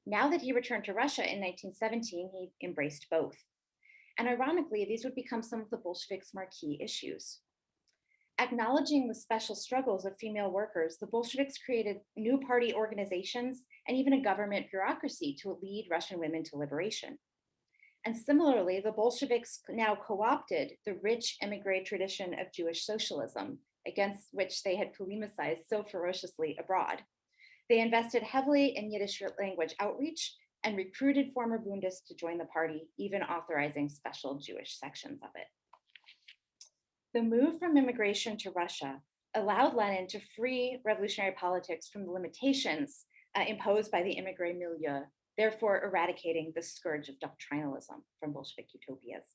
now that he returned to Russia in 1917, he embraced both. And ironically, these would become some of the Bolsheviks' marquee issues. Acknowledging the special struggles of female workers, the Bolsheviks created new party organizations and even a government bureaucracy to lead Russian women to liberation. And similarly, the Bolsheviks now co-opted the rich émigré tradition of Jewish socialism, against which they had polemicized so ferociously abroad. They invested heavily in Yiddish language outreach and recruited former Bundists to join the party, even authorizing special Jewish sections of it. The move from immigration to Russia allowed Lenin to free revolutionary politics from the limitations imposed by the immigré milieu, therefore eradicating the scourge of doctrinalism from Bolshevik utopias.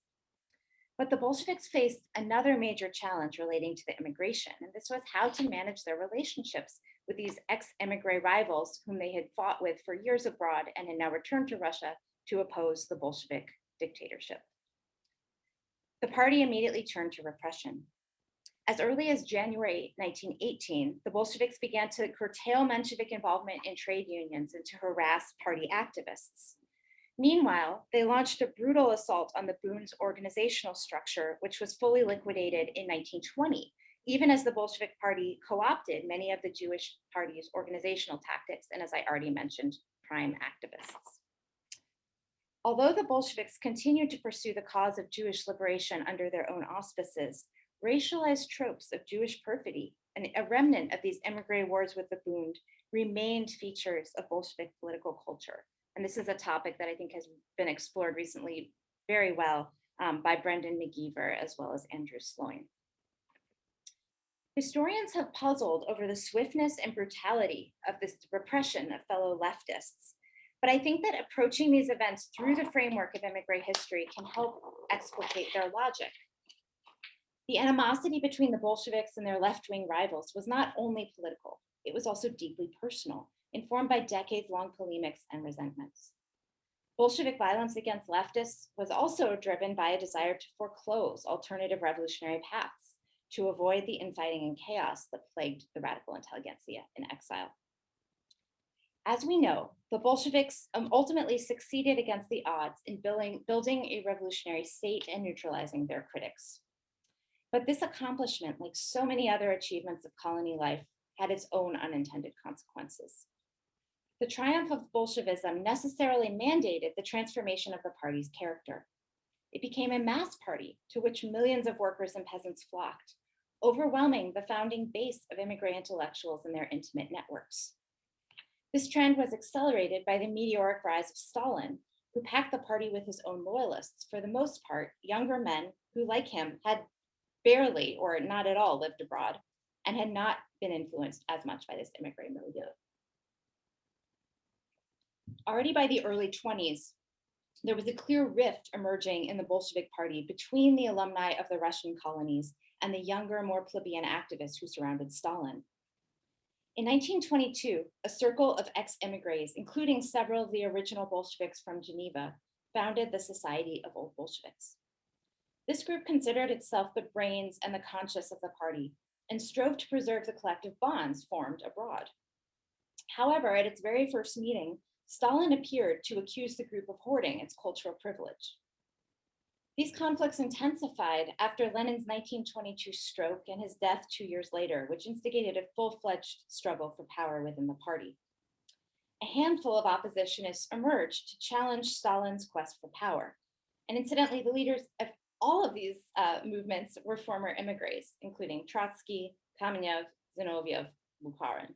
But the Bolsheviks faced another major challenge relating to the immigration, and this was how to manage their relationships with these ex-émigré rivals whom they had fought with for years abroad and had now returned to Russia to oppose the Bolshevik dictatorship. The party immediately turned to repression. As early as January 1918, the Bolsheviks began to curtail Menshevik involvement in trade unions and to harass party activists. Meanwhile, they launched a brutal assault on the Bund's organizational structure, which was fully liquidated in 1920, even as the Bolshevik Party co-opted many of the Jewish Party's organizational tactics, and as I already mentioned, prime activists. Although the Bolsheviks continued to pursue the cause of Jewish liberation under their own auspices, racialized tropes of Jewish perfidy and a remnant of these emigre wars with the Bund remained features of Bolshevik political culture. And this is a topic that I think has been explored recently very well by Brendan McGeever as well as Andrew Sloan. Historians have puzzled over the swiftness and brutality of this repression of fellow leftists. But I think that approaching these events through the framework of emigre history can help explicate their logic. The animosity between the Bolsheviks and their left-wing rivals was not only political, it was also deeply personal, informed by decades-long polemics and resentments. Bolshevik violence against leftists was also driven by a desire to foreclose alternative revolutionary paths to avoid the infighting and chaos that plagued the radical intelligentsia in exile. As we know, the Bolsheviks ultimately succeeded against the odds in building a revolutionary state and neutralizing their critics. But this accomplishment, like so many other achievements of colony life, had its own unintended consequences. The triumph of Bolshevism necessarily mandated the transformation of the party's character. It became a mass party to which millions of workers and peasants flocked, overwhelming the founding base of emigre intellectuals and their intimate networks. This trend was accelerated by the meteoric rise of Stalin, who packed the party with his own loyalists, for the most part, younger men who, like him, had barely or not at all lived abroad and had not been influenced as much by this emigre milieu. Already by the early 20s, there was a clear rift emerging in the Bolshevik Party between the alumni of the Russian colonies and the younger, more plebeian activists who surrounded Stalin. In 1922, a circle of ex-emigres, including several of the original Bolsheviks from Geneva, founded the Society of Old Bolsheviks. This group considered itself the brains and the conscience of the party and strove to preserve the collective bonds formed abroad. However, at its very first meeting, Stalin appeared to accuse the group of hoarding its cultural privilege. These conflicts intensified after Lenin's 1922 stroke and his death 2 years later, which instigated a full-fledged struggle for power within the party. A handful of oppositionists emerged to challenge Stalin's quest for power. And incidentally, the leaders of all of these movements were former emigres, including Trotsky, Kamenev, Zinoviev, Bukharin.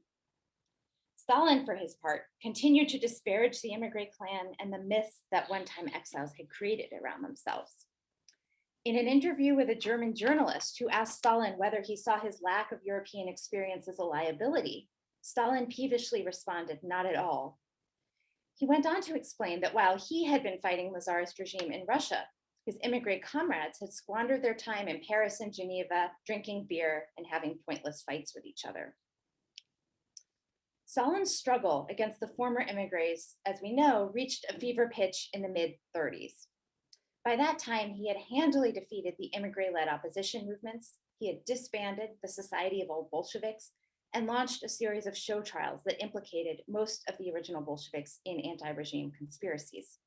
Stalin, for his part, continued to disparage the emigre clan and the myths that one-time exiles had created around themselves. In an interview with a German journalist who asked Stalin whether he saw his lack of European experience as a liability, Stalin peevishly responded, "Not at all." He went on to explain that while he had been fighting the Tsarist regime in Russia, his emigre comrades had squandered their time in Paris and Geneva, drinking beer and having pointless fights with each other. Stalin's struggle against the former emigres, as we know, reached a fever pitch in the mid-30s. By that time, he had handily defeated the emigre-led opposition movements. He had disbanded the Society of Old Bolsheviks and launched a series of show trials that implicated most of the original Bolsheviks in anti-regime conspiracies.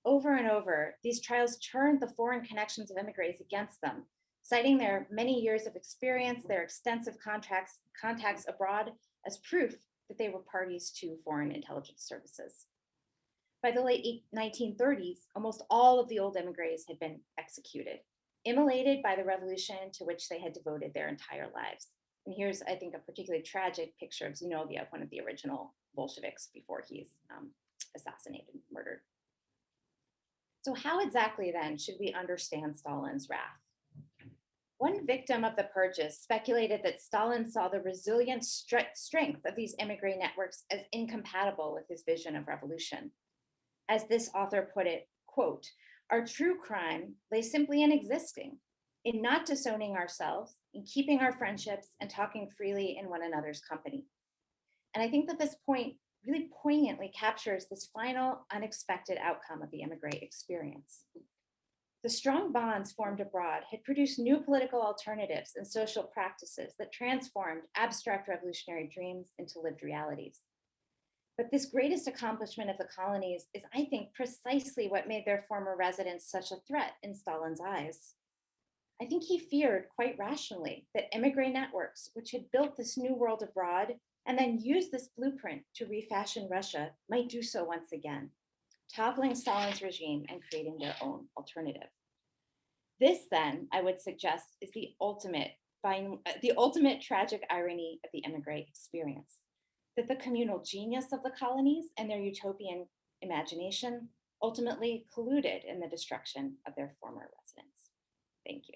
Over and over, these trials turned the foreign connections of emigres against them, citing their many years of experience, their extensive contacts abroad as proof that they were parties to foreign intelligence services. By the late 1930s, almost all of the old emigres had been executed, immolated by the revolution to which they had devoted their entire lives. And here's, I think, a particularly tragic picture of Zinoviev, one of the original Bolsheviks, before he's assassinated, murdered. So how exactly then should we understand Stalin's wrath? One victim of the purges speculated that Stalin saw the resilient strength of these emigre networks as incompatible with his vision of revolution. As this author put it, quote, "Our true crime lay simply in existing, in not disowning ourselves, in keeping our friendships and talking freely in one another's company." And I think that this point really poignantly captures this final unexpected outcome of the emigre experience. The strong bonds formed abroad had produced new political alternatives and social practices that transformed abstract revolutionary dreams into lived realities. But this greatest accomplishment of the colonies is, I think, precisely what made their former residents such a threat in Stalin's eyes. I think he feared, quite rationally, that emigre networks, which had built this new world abroad and then used this blueprint to refashion Russia, might do so once again, toppling Stalin's regime and creating their own alternative. This, then, I would suggest, is the ultimate tragic irony of the emigre experience, that the communal genius of the colonies and their utopian imagination ultimately colluded in the destruction of their former residents. Thank you.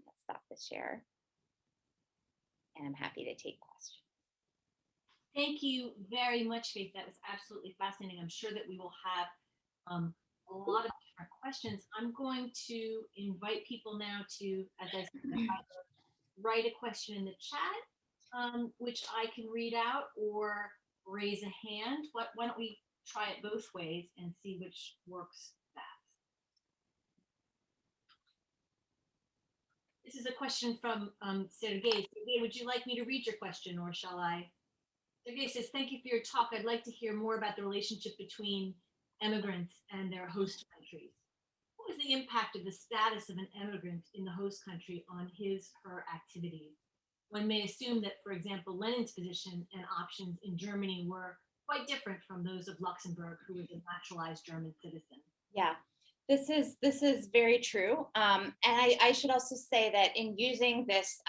Let's stop the share. And I'm happy to take questions. Thank you very much, Faith. That was absolutely fascinating. I'm sure that we will have a lot of different questions. I'm going to invite people now to, as I said, write a question in the chat, which I can read out, or raise a hand. Why don't we try it both ways and see which works best? This is a question from Sergei. Sergei, would you like me to read your question, or shall I? Sergei says, thank you for your talk. I'd like to hear more about the relationship between immigrants and their host countries. What was the impact of the status of an immigrant in the host country on his/her activities? One may assume that, for example, Lenin's position and options in Germany were quite different from those of Luxembourg, who was a naturalized German citizen. Yeah, this is very true. And I should also say that in using this,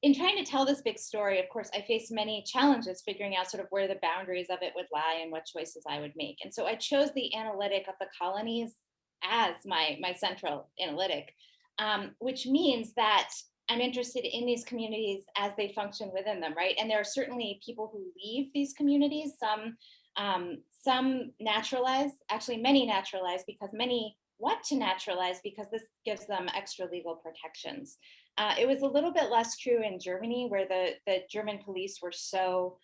in trying to tell this big story, of course, I faced many challenges figuring out sort of where the boundaries of it would lie and what choices I would make. And so I chose the analytic of the colonies as my central analytic, which means that I'm interested in these communities as they function within them, right? And there are certainly people who leave these communities, some naturalize, actually many naturalize, because many want to naturalize because this gives them extra legal protections. It was a little bit less true in Germany, where the German police were so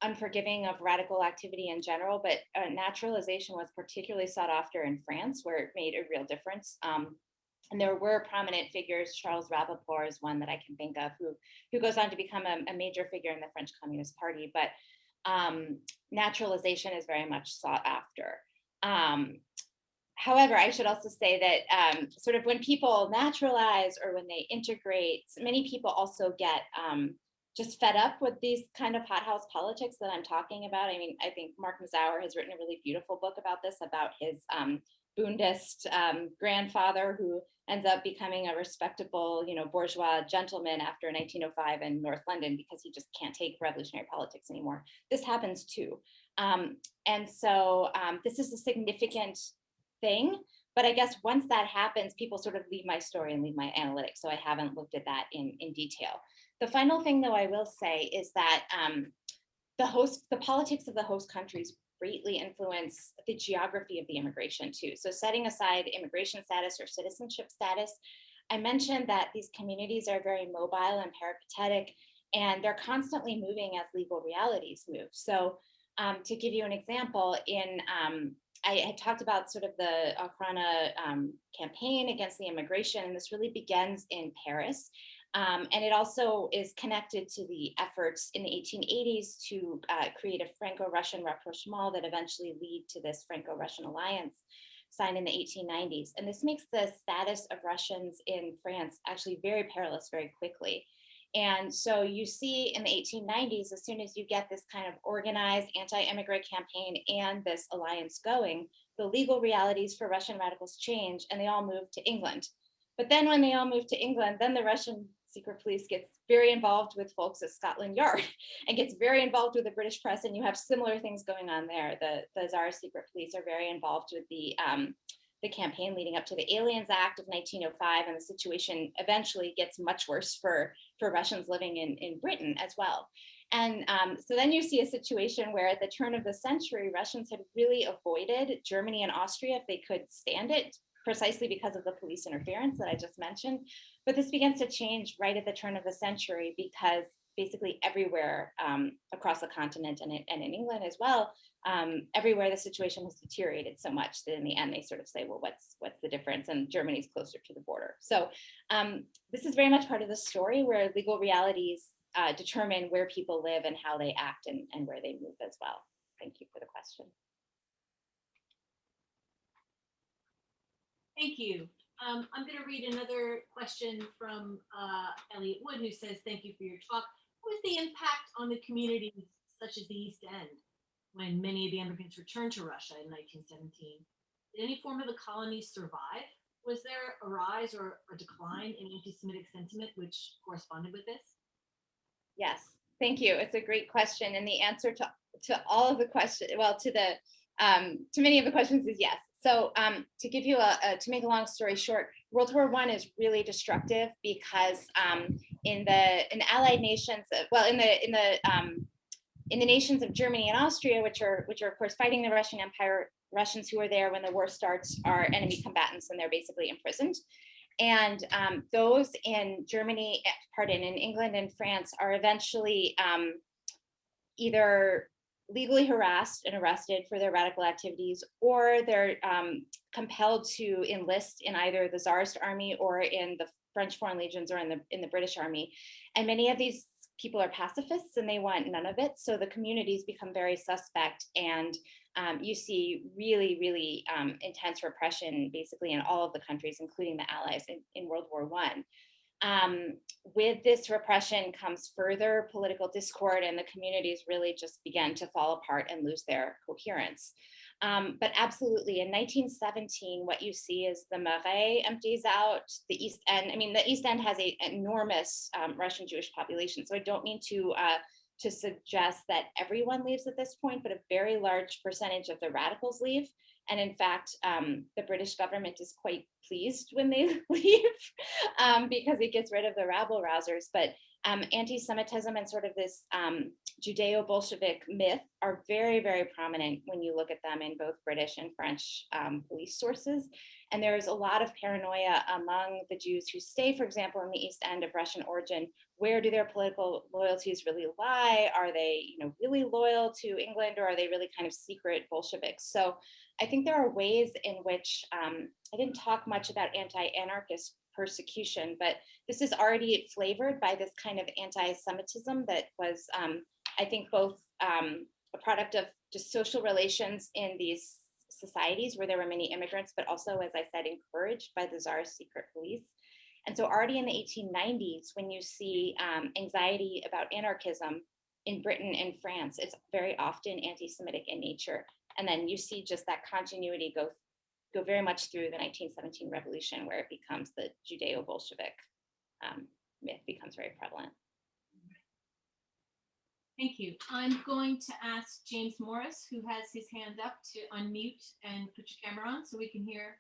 unforgiving of radical activity in general, but naturalization was particularly sought after in France, where it made a real difference. And there were prominent figures. Charles Rapprochement is one that I can think of, who goes on to become a major figure in the French Communist Party. But naturalization is very much sought after. However, I should also say that sort of when people naturalize or when they integrate, many people also get just fed up with these kind of hothouse politics that I'm talking about. I mean, I think Mark Mazauer has written a really beautiful book about this, about his Bundist grandfather, who ends up becoming a respectable, bourgeois gentleman after 1905 in North London because he just can't take revolutionary politics anymore. This happens too. And so this is a significant thing, but I guess once that happens, people sort of leave my story and leave my analytics. So I haven't looked at that in detail. The final thing, though, I will say is that the politics of the host countries greatly influence the geography of the immigration too. So setting aside immigration status or citizenship status, I mentioned that these communities are very mobile and peripatetic, and they're constantly moving as legal realities move. So to give you an example, I had talked about sort of the Ochrana campaign against the immigration, and this really begins in Paris. And it also is connected to the efforts in the 1880s to create a Franco-Russian rapprochement that eventually lead to this Franco-Russian alliance signed in the 1890s. And this makes the status of Russians in France actually very perilous very quickly. And so you see in the 1890s, as soon as you get this kind of organized anti-immigrant campaign and this alliance going, the legal realities for Russian radicals change and they all move to England. But then when they all move to England, then the Russian secret police gets very involved with folks at Scotland Yard and gets very involved with the British press, and you have similar things going on there. The Tsarist secret police are very involved with the campaign leading up to the Aliens Act of 1905, and the situation eventually gets much worse for Russians living in Britain as well. And so then you see a situation where at the turn of the century, Russians had really avoided Germany and Austria if they could stand it, precisely because of the police interference that I just mentioned. But this begins to change right at the turn of the century because basically everywhere across the continent and in England as well. Everywhere the situation has deteriorated so much that in the end they sort of say, well, what's the difference? And Germany's closer to the border. So this is very much part of the story where legal realities determine where people live and how they act and where they move as well. Thank you for the question. Thank you. I'm going to read another question from Elliot Wood, who says, thank you for your talk. What was the impact on the communities such as the East End when many of the immigrants returned to Russia in 1917? Did any form of the colonies survive? Was there a rise or a decline in anti-Semitic sentiment which corresponded with this? Yes, thank you. It's a great question. And the answer to all of the questions, well, to many of the questions is yes. So to give you to make a long story short, World War I is really destructive because in the Allied nations, well, in the nations of Germany and Austria, which are of course fighting the Russian Empire, Russians who are there when the war starts are enemy combatants and they're basically imprisoned. And those in Germany, in England and France are eventually either legally harassed and arrested for their radical activities, or they're compelled to enlist in either the Tsarist army or in the French Foreign Legions or in the British Army. And many of these people are pacifists and they want none of it. So the communities become very suspect, and you see really, really intense repression basically in all of the countries, including the Allies in World War I. With this repression comes further political discord, and the communities really just began to fall apart and lose their coherence. But absolutely, in 1917, what you see is the Marais empties out, the East End. I mean, the East End has an enormous Russian Jewish population, so I don't mean to suggest that everyone leaves at this point, but a very large percentage of the radicals leave. And in fact, the British government is quite pleased when they leave because it gets rid of the rabble rousers. But anti-Semitism and sort of this Judeo-Bolshevik myth are very, very prominent when you look at them in both British and French police sources. And there's a lot of paranoia among the Jews who stay, for example, in the East End of Russian origin. Where do their political loyalties really lie? Are they, really loyal to England, or are they really kind of secret Bolsheviks? So I think there are ways in which I didn't talk much about anti-anarchist persecution, but this is already flavored by this kind of anti-Semitism that was, I think, both a product of just social relations in these societies where there were many immigrants, but also, as I said, encouraged by the Tsarist secret police. And so already in the 1890s, when you see anxiety about anarchism in Britain and France, it's very often anti-Semitic in nature. And then you see just that continuity go very much through the 1917 revolution, where it becomes the Judeo-Bolshevik myth becomes very prevalent. Thank you. I'm going to ask James Morris, who has his hand up, to unmute and put your camera on so we can hear.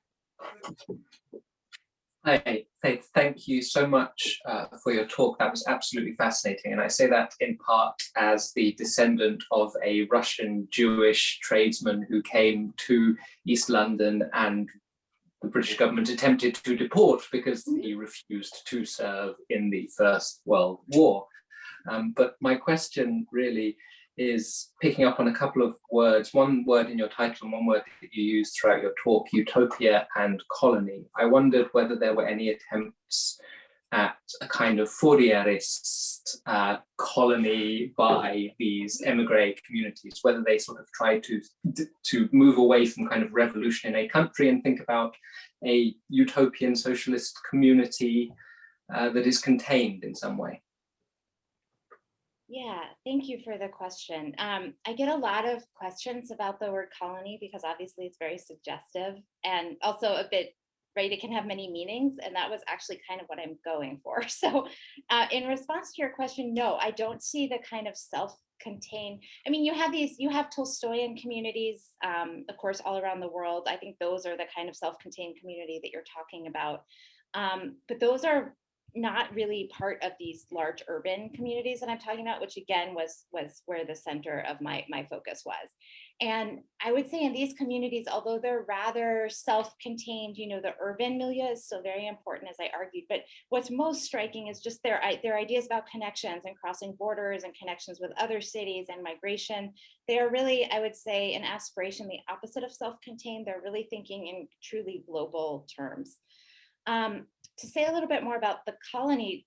Hi, Faith, thank you so much for your talk. That was absolutely fascinating. And I say that in part as the descendant of a Russian Jewish tradesman who came to East London, and the British government attempted to deport because he refused to serve in the First World War. But my question really is picking up on a couple of words, one word in your title and one word that you used throughout your talk, utopia and colony. I wondered whether there were any attempts at a kind of Fourierist colony by these Émigrés communities, whether they sort of tried to move away from kind of revolution in a country and think about a utopian socialist community that is contained in some way. Yeah, thank you for the question. I get a lot of questions about the word colony because obviously it's very suggestive and also a bit, right, it can have many meanings, and that was actually kind of what I'm going for. So in response to your question, no, I don't see the kind of self-contained, I mean, you have Tolstoyan communities, of course, all around the world. I think those are the kind of self-contained community that you're talking about. But those are not really part of these large urban communities that I'm talking about, which again was where the center of my focus was. And I would say in these communities, although they're rather self-contained, the urban milieu is still very important, as I argued. But what's most striking is just their ideas about connections and crossing borders and connections with other cities and migration. They are really, I would say, an aspiration, the opposite of self-contained. They're really thinking in truly global terms. To say a little bit more about the colony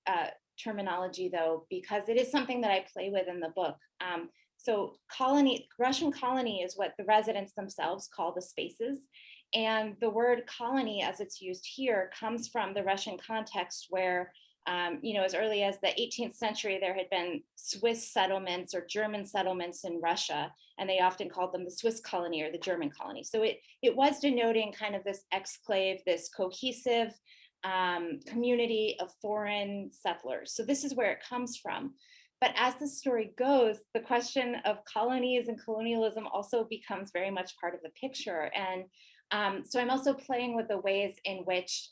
terminology, though, because it is something that I play with in the book. So Russian colony is what the residents themselves call the spaces. And the word colony, as it's used here, comes from the Russian context where, as early as the 18th century, there had been Swiss settlements or German settlements in Russia, and they often called them the Swiss colony or the German colony. So it was denoting kind of this exclave, this cohesive community of foreign settlers. So this is where it comes from. But as the story goes, the question of colonies and colonialism also becomes very much part of the picture. And so I'm also playing with the ways in which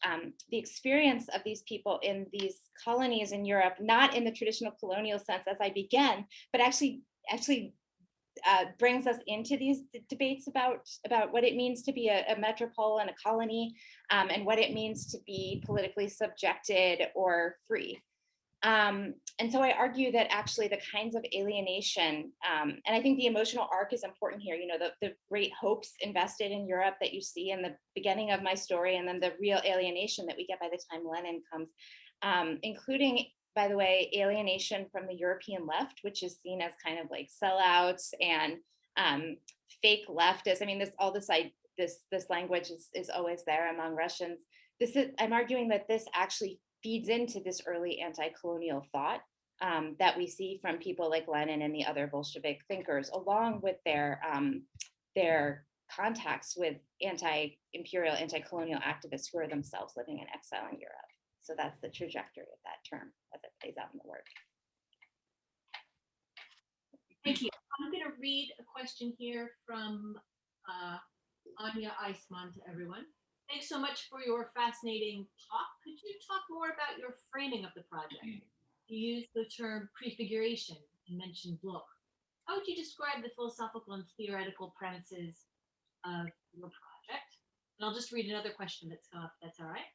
the experience of these people in these colonies in Europe, not in the traditional colonial sense as I began, but actually brings us into these debates about what it means to be a metropole and a colony, and what it means to be politically subjected or free. And so I argue that actually the kinds of alienation, and I think the emotional arc is important here, the great hopes invested in Europe that you see in the beginning of my story, and then the real alienation that we get by the time Lenin comes, including, by the way, alienation from the European left, which is seen as kind of like sellouts and fake leftists. I mean, this language is always there among Russians. I'm arguing that this actually feeds into this early anti-colonial thought that we see from people like Lenin and the other Bolshevik thinkers, along with their contacts with anti-imperial, anti-colonial activists who are themselves living in exile in Europe. So that's the trajectory of that term as it plays out in the work. Thank you. I'm going to read a question here from Anya Eisman to everyone. Thanks so much for your fascinating talk. Could you talk more about your framing of the project? You used the term prefiguration and mentioned Bloch. How would you describe the philosophical and theoretical premises of your project? And I'll just read another question that's come up, that's all right.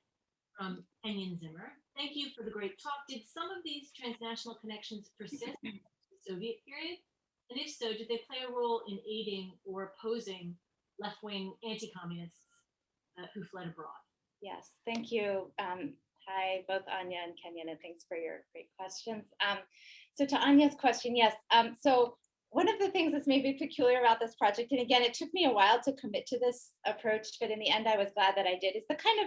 From Kenyon Zimmer. Thank you for the great talk. Did some of these transnational connections persist in the Soviet period? And if so, did they play a role in aiding or opposing left-wing anti-communists who fled abroad? Yes, thank you. Hi, both Anya and Kenyon, and thanks for your great questions. So to Anya's question, yes. So one of the things that's maybe peculiar about this project, and again, it took me a while to commit to this approach, but in the end, I was glad that I did, is the kind of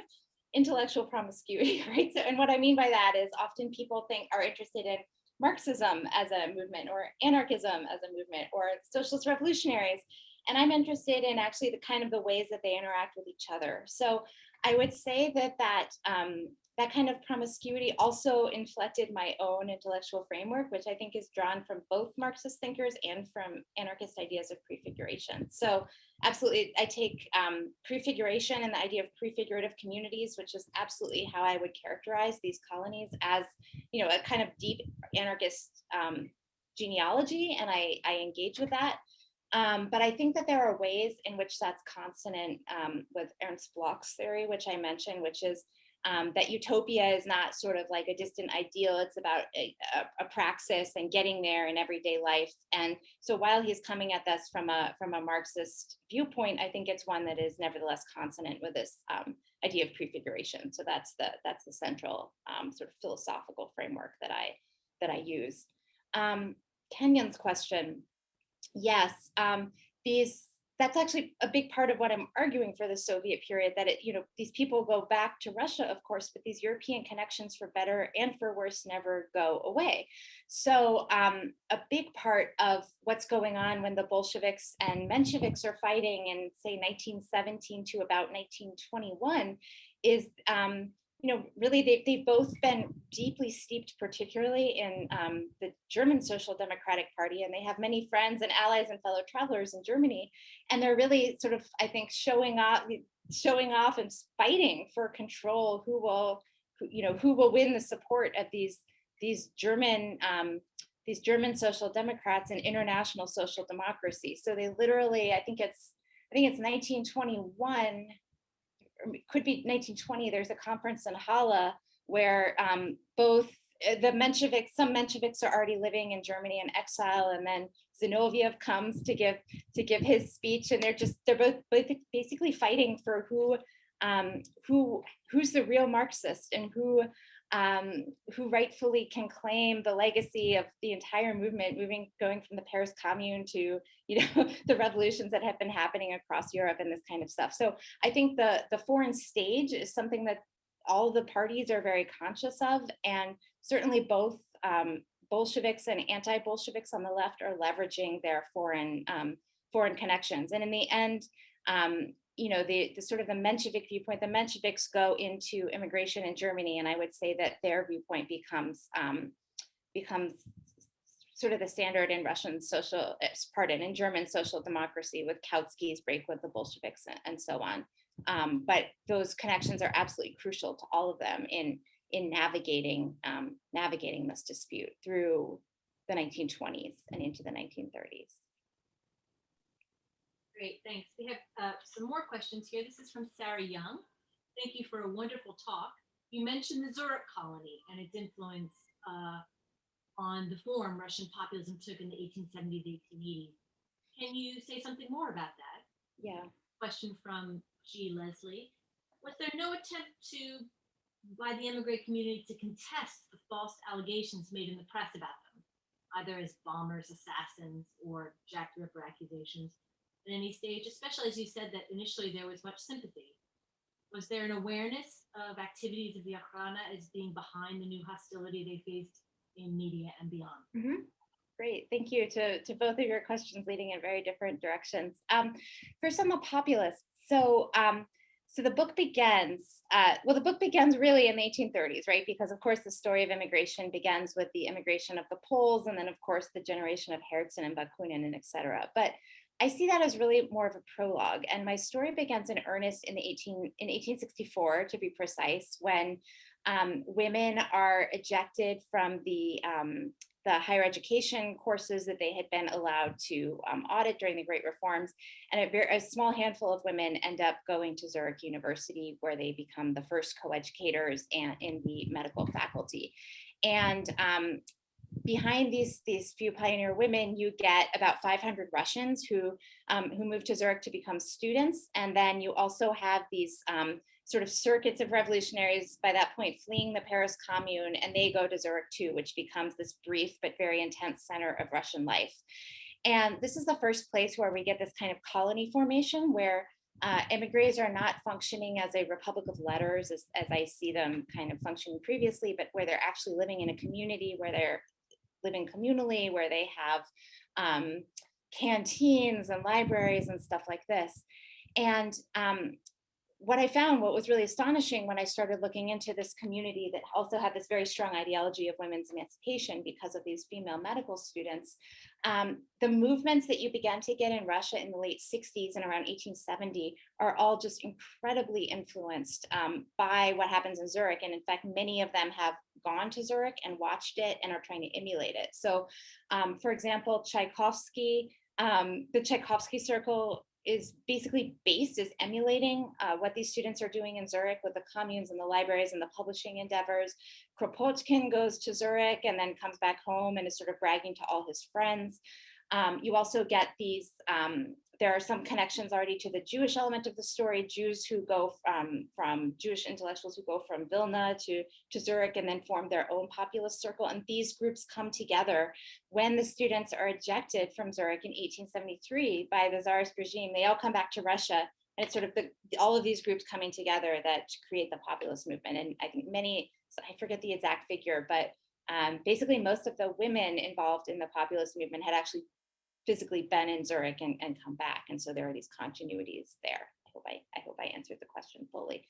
intellectual promiscuity, right? So, and what I mean by that is often people are interested in Marxism as a movement, or anarchism as a movement, or socialist revolutionaries. And I'm interested in actually the kind of the ways that they interact with each other. So I would say that kind of promiscuity also inflected my own intellectual framework, which I think is drawn from both Marxist thinkers and from anarchist ideas of prefiguration. So absolutely, I take prefiguration and the idea of prefigurative communities, which is absolutely how I would characterize these colonies as, a kind of deep anarchist genealogy, and I engage with that. But I think that there are ways in which that's consonant with Ernst Bloch's theory, which I mentioned, which is that utopia is not sort of like a distant ideal. It's about a praxis and getting there in everyday life. And so while he's coming at this from a Marxist viewpoint, I think it's one that is nevertheless consonant with this idea of prefiguration. So that's the central sort of philosophical framework that I use. Kenyon's question. Yes, that's actually a big part of what I'm arguing for the Soviet period, that these people go back to Russia, of course, but these European connections, for better and for worse, never go away. So a big part of what's going on when the Bolsheviks and Mensheviks are fighting in, say, 1917 to about 1921 is really they've both been deeply steeped, particularly in the German Social Democratic Party, and they have many friends and allies and fellow travelers in Germany, and they're really sort of, I think, showing off and fighting for control, who who will win the support of these German social democrats and international social democracy. So they literally, I think it's 1921, or it could be 1920. There's a conference in Halle where both some Mensheviks are already living in Germany in exile, and then Zinoviev comes to give his speech, and they're both basically fighting for who's the real Marxist and who rightfully can claim the legacy of the entire movement, going from the Paris Commune to the revolutions that have been happening across Europe and this kind of stuff. So I think the foreign stage is something that all the parties are very conscious of, and certainly both Bolsheviks and anti-Bolsheviks on the left are leveraging their foreign connections. And in the end, the sort of the Menshevik viewpoint, the Mensheviks go into immigration in Germany, and I would say that their viewpoint becomes sort of the standard in in German social democracy, with Kautsky's break with the Bolsheviks and so on. But those connections are absolutely crucial to all of them in navigating this dispute through the 1920s and into the 1930s. Great, thanks. We have some more questions here. This is from Sarah Young. Thank you for a wonderful talk. You mentioned the Zurich colony and its influence on the form Russian populism took in the 1870s, 1880s. Can you say something more about that? Yeah. Question from G. Leslie. Was there no attempt by the Émigrés community to contest the false allegations made in the press about them, either as bombers, assassins, or Jack the Ripper accusations at any stage, especially as you said that initially there was much sympathy? Was there an awareness of activities of the Ochrana as being behind the new hostility they faced in media and beyond? Mm-hmm. Great, thank you to both of your questions, leading in very different directions. First, on the populists. So the book begins, the book begins really in the 1830s, right? Because of course the story of immigration begins with the immigration of the Poles, and then of course the generation of Herzen and Bakunin and et cetera. But I see that as really more of a prologue, and my story begins in earnest in 1864, to be precise, when women are ejected from the higher education courses that they had been allowed to audit during the Great Reforms, and a small handful of women end up going to Zurich University, where they become the first co-educators in the medical faculty. And behind these few pioneer women, you get about 500 Russians who move to Zurich to become students, and then you also have these sort of circuits of revolutionaries by that point fleeing the Paris Commune, and they go to Zurich too, which becomes this brief but very intense center of Russian life. And this is the first place where we get this kind of colony formation, where Émigrés are not functioning as a republic of letters as I see them kind of functioning previously, but where they're actually living in a community, where they're living communally, where they have canteens and libraries and stuff like this. And what I found, what was really astonishing when I started looking into this community that also had this very strong ideology of women's emancipation because of these female medical students, the movements that you began to get in Russia in the late 60s and around 1870 are all just incredibly influenced by what happens in Zurich. And in fact, many of them have gone to Zurich and watched it and are trying to emulate it. So for example, Tchaikovsky, the Tchaikovsky Circle is basically emulating what these students are doing in Zurich with the communes and the libraries and the publishing endeavors. Kropotkin goes to Zurich and then comes back home and is sort of bragging to all his friends. You also get these, there are some connections already to the Jewish element of the story, Jews who go from Jewish intellectuals who go from Vilna to Zurich and then form their own populist circle. And these groups come together when the students are ejected from Zurich in 1873 by the Tsarist regime. They all come back to Russia, and it's sort of all of these groups coming together that create the populist movement. And I think I forget the exact figure, but basically most of the women involved in the populist movement had actually physically been in Zurich and come back. And so there are these continuities there. I hope I answered the question fully.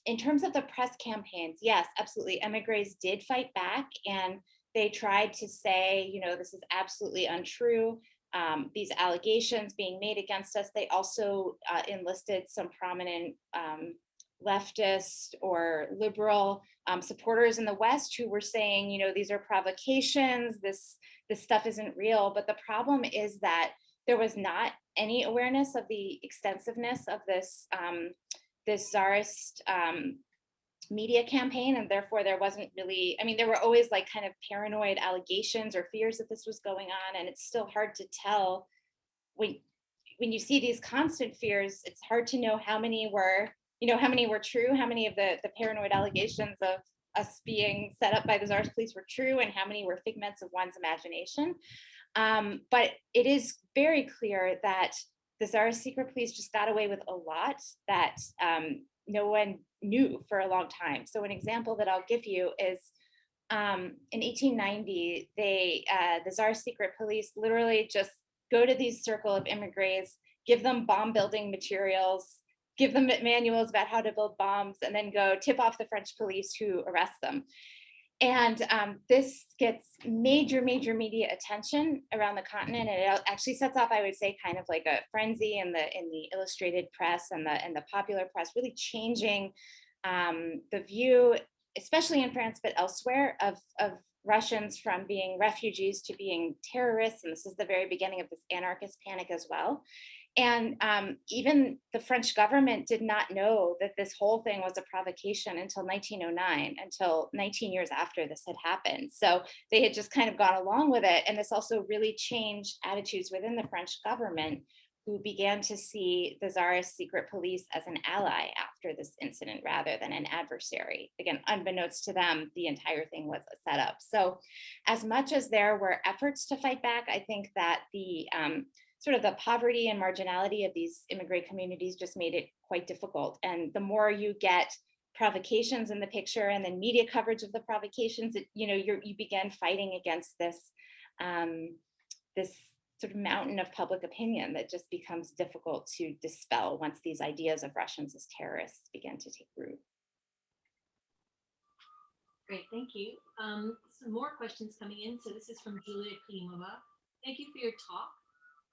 In terms of the press campaigns, yes, absolutely. Émigrés did fight back, and they tried to say, this is absolutely untrue. These allegations being made against us. They also enlisted some prominent leftist or liberal supporters in the West who were saying, you know, these are provocations, this stuff isn't real. But the problem is that there was not any awareness of the extensiveness of this this czarist media campaign, and therefore there wasn't really, I mean, there were always like kind of paranoid allegations or fears that this was going on, and it's still hard to tell when you see these constant fears. It's hard to know how many were, you know, how many were true, how many of the paranoid allegations of us being set up by the czarist police were true, and how many were figments of one's imagination. But it is very clear that the czarist secret police just got away with a lot that no one knew for a long time. So an example that I'll give you is in 1890, the czarist secret police literally just go to these circle of Émigrés, give them bomb building materials, give them manuals about how to build bombs, and then go tip off the French police who arrest them. And this gets major media attention around the continent, and it actually sets off, I would say, kind of like a frenzy in the illustrated press and the popular press, really changing the view, especially in France, but elsewhere, of Russians from being refugees to being terrorists. And this is the very beginning of this anarchist panic as well. And even the French government did not know that this whole thing was a provocation until 1909, until 19 years after this had happened. So they had just kind of gone along with it. And this also really changed attitudes within the French government, who began to see the czarist secret police as an ally after this incident rather than an adversary. Again, unbeknownst to them, the entire thing was a setup. So as much as there were efforts to fight back, I think that the sort of the poverty and marginality of these immigrant communities just made it quite difficult. And the more you get provocations in the picture and then media coverage of the provocations, you begin fighting against this this sort of mountain of public opinion that just becomes difficult to dispel once these ideas of Russians as terrorists begin to take root. Great, thank you. Some more questions coming in. So this is from Julia Klimova. Thank you for your talk.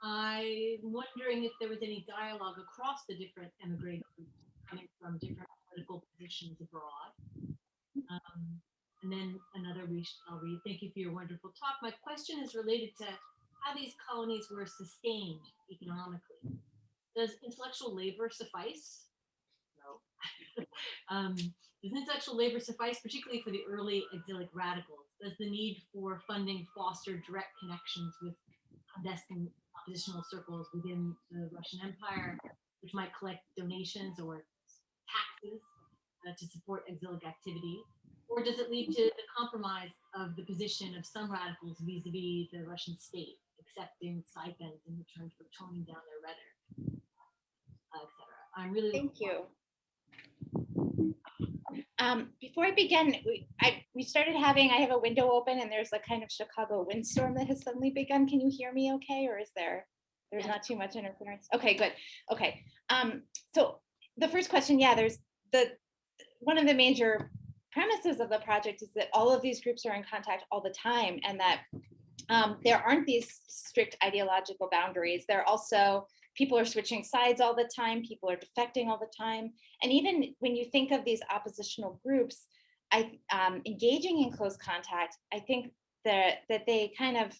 I'm wondering if there was any dialogue across the different Émigrés groups coming from different political positions abroad. And then another I'll read. Thank you for your wonderful talk. My question is related to how these colonies were sustained economically. Does intellectual labor suffice? No. Does intellectual labor suffice, particularly for the early exilic radicals? Does the need for funding foster direct connections with clandestine oppositional circles within the Russian Empire, which might collect donations or taxes to support exilic activity? Or does it lead to the compromise of the position of some radicals vis-a-vis the Russian state, accepting stipends in return for toning down their rhetoric, etc.? I'm really Thank you. Before I begin, we started having, I have a window open and there's a kind of Chicago windstorm that has suddenly begun. Can you hear me okay? Or is there's not too much interference? Okay, good. Okay. So the first question, there's one of the major premises of the project is that all of these groups are in contact all the time, and that there aren't these strict ideological boundaries. There are also, people are switching sides all the time, people are defecting all the time. And even when you think of these oppositional groups, engaging in close contact, I think that they kind of,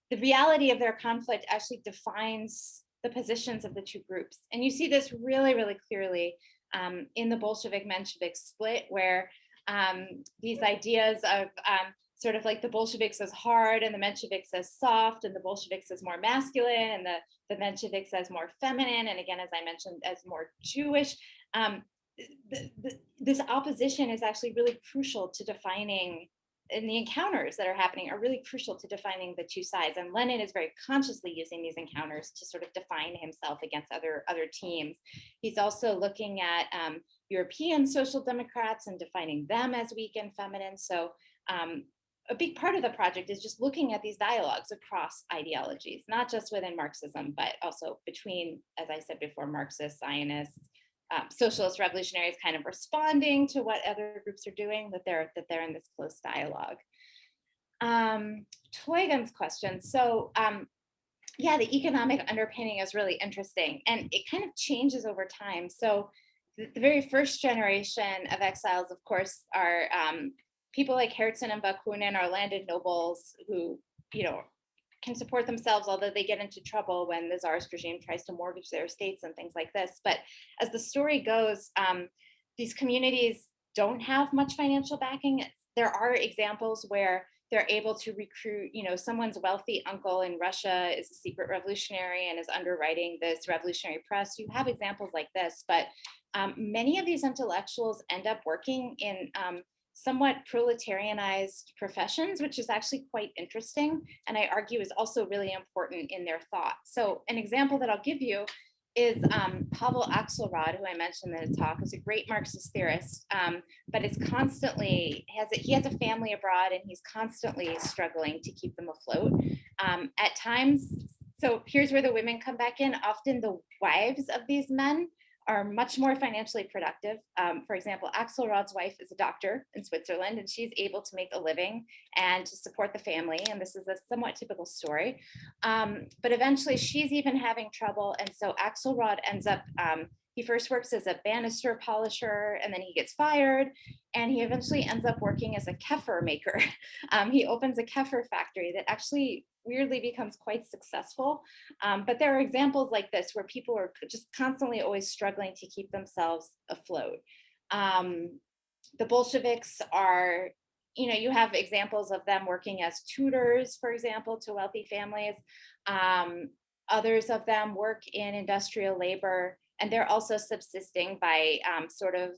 the reality of their conflict actually defines the positions of the two groups. And you see this really, really clearly in the Bolshevik-Menshevik split, where these ideas of sort of like the Bolsheviks as hard and the Mensheviks as soft, and the Bolsheviks as more masculine and the Mensheviks as more feminine, and again, as I mentioned, as more Jewish. This opposition is actually really crucial to defining, and the encounters that are happening are really crucial to defining the two sides. And Lenin is very consciously using these encounters to sort of define himself against other teams. He's also looking at European social democrats and defining them as weak and feminine. So a big part of the project is just looking at these dialogues across ideologies, not just within Marxism, but also between, as I said before, Marxists, Zionists, socialist revolutionaries, kind of responding to what other groups are doing, that they're in this close dialogue. Toygan's question. So the economic underpinning is really interesting, and it kind of changes over time. So the very first generation of exiles, of course, are people like Herzen and Bakunin, are landed nobles who, can support themselves, although they get into trouble when the czarist regime tries to mortgage their estates and things like this. But as the story goes, these communities don't have much financial backing. There are examples where they're able to recruit, someone's wealthy uncle in Russia is a secret revolutionary and is underwriting this revolutionary press. You have examples like this, but many of these intellectuals end up working in somewhat proletarianized professions, which is actually quite interesting, and I argue is also really important in their thought. So an example that I'll give you is Pavel Axelrod, who I mentioned in the talk, is a great Marxist theorist, but is constantly, he has a family abroad and he's constantly struggling to keep them afloat. At times, so here's where the women come back in. Often the wives of these men are much more financially productive. For example, Axelrod's wife is a doctor in Switzerland, and she's able to make a living and to support the family. And this is a somewhat typical story. But eventually she's even having trouble. And so Axelrod ends up, he first works as a banister polisher, and then he gets fired. And he eventually ends up working as a kefir maker. He opens a kefir factory that actually weirdly becomes quite successful. But there are examples like this where people are just constantly always struggling to keep themselves afloat. The Bolsheviks are, you have examples of them working as tutors, for example, to wealthy families. Others of them work in industrial labor, and they're also subsisting by sort of